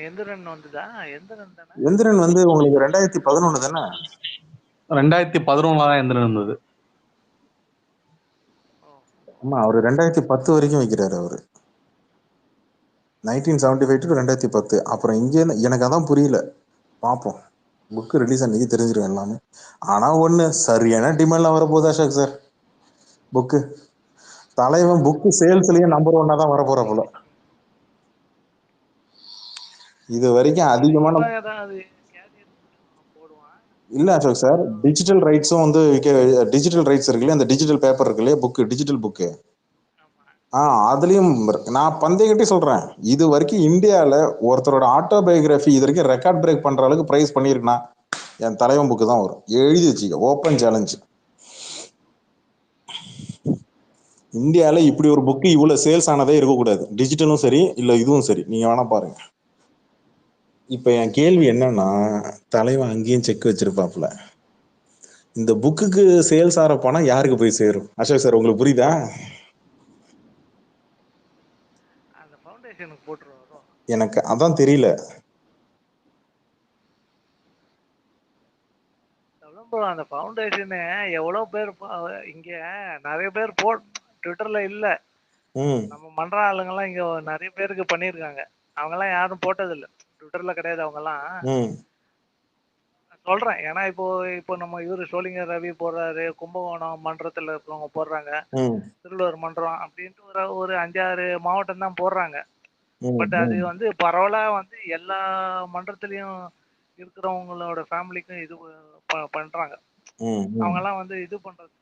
எந்திரன் வந்ததா? எந்திரன் தானே. எந்திரன் வந்து உங்களுக்கு 2011 தானே. 2011 தான் எந்திரன் இருந்தது. ஆமா, அவரு 2010 வரைக்கும் வைக்கிறாரு அவரு. 1975 to 2010. அப்புறம் இங்கே எனக்கு அதான் புரியல. பார்ப்போம், புக்கு ரிலீஸ் அன்னைக்கு தெரிஞ்சிடும் எல்லாமே. ஆனா ஒண்ணு, சரியான டிமாண்ட்ல வரப்போகுது அசோக் சார் புக்கு. தலைவன் புக்கு சேல்ஸ்லயே நம்பர் 1 தான் வர போற போல. இது வரைக்கும் அதிகமான இல்ல அசோக் சார், டிஜிட்டல் ரைட்ஸும் வந்து டிஜிட்டல் ரைட்ஸ் இருக்குல்ல, அந்த டிஜிட்டல் பேப்பர் இருக்கு இல்லையா, புக்கு, டிஜிட்டல் புக்கு. அதுலயும் நான் பந்தயக்கிட்டே சொல்றேன், இது வரைக்கும் இந்தியால ஒருத்தரோட ஆட்டோபயோகிராஃபி இது வரைக்கும் ரெக்கார்ட் பிரேக் பண்ற அளவுக்கு பிரைஸ் பண்ணிருக்குன்னா என் தலைவன் புக்கு தான் வரும். எழுதி வச்சுக்க, ஓப்பன் சேலஞ்ச். இந்தியால இப்படி ஒரு புக்கு இவ்வளவு சேல்ஸ் ஆனதே இருக்கக்கூடாது, டிஜிட்டலும் சரி இல்ல இதுவும் சரி. நீங்க வேணா பாருங்க. இப்ப என் கேள்வி என்னன்னா, தலைவன் அங்கேயும் செக் வச்சிருப்பாப்ல, இந்த புக்குக்கு சேல்ஸ் ஆற பணம் யாருக்கு போய் சேரும்? அசோக் சார் உங்களுக்கு புரியுதா? அந்த ஃபவுண்டேஷனுக்கு போட்டுருவாரோ? எனக்கு அதான் தெரியல. அந்த ஃபவுண்டேஷன் எவ்வளவு பேர் இங்க நிறைய பேர் ட்விட்டர்ல இல்ல, நம்ம மன்ற ஆளுங்க எல்லாம் இங்க நிறைய பேருக்கு பண்ணிருக்காங்க. அவங்க எல்லாம் யாரும் போட்டது இல்ல, ட்விட்டர்ல கிடையாது அவங்க எல்லாம். சொல்றேன், ஏன்னா இப்போ நம்ம இவரு சோழிங்கர் ரவி போடுறாரு, கும்பகோணம் மன்றத்துல இருக்கவங்க போடுறாங்க, திருவள்ளூர் மன்றம் அப்படின்ட்டு ஒரு 5-6 மாவட்டம் தான் போடுறாங்க. பட் அது வந்து பரவலா வந்து எல்லா மன்றத்திலயும் இருக்கிறவங்களோட ஃபேமிலிக்கும் இது பண்றாங்க. அவங்க எல்லாம் வந்து இது பண்றது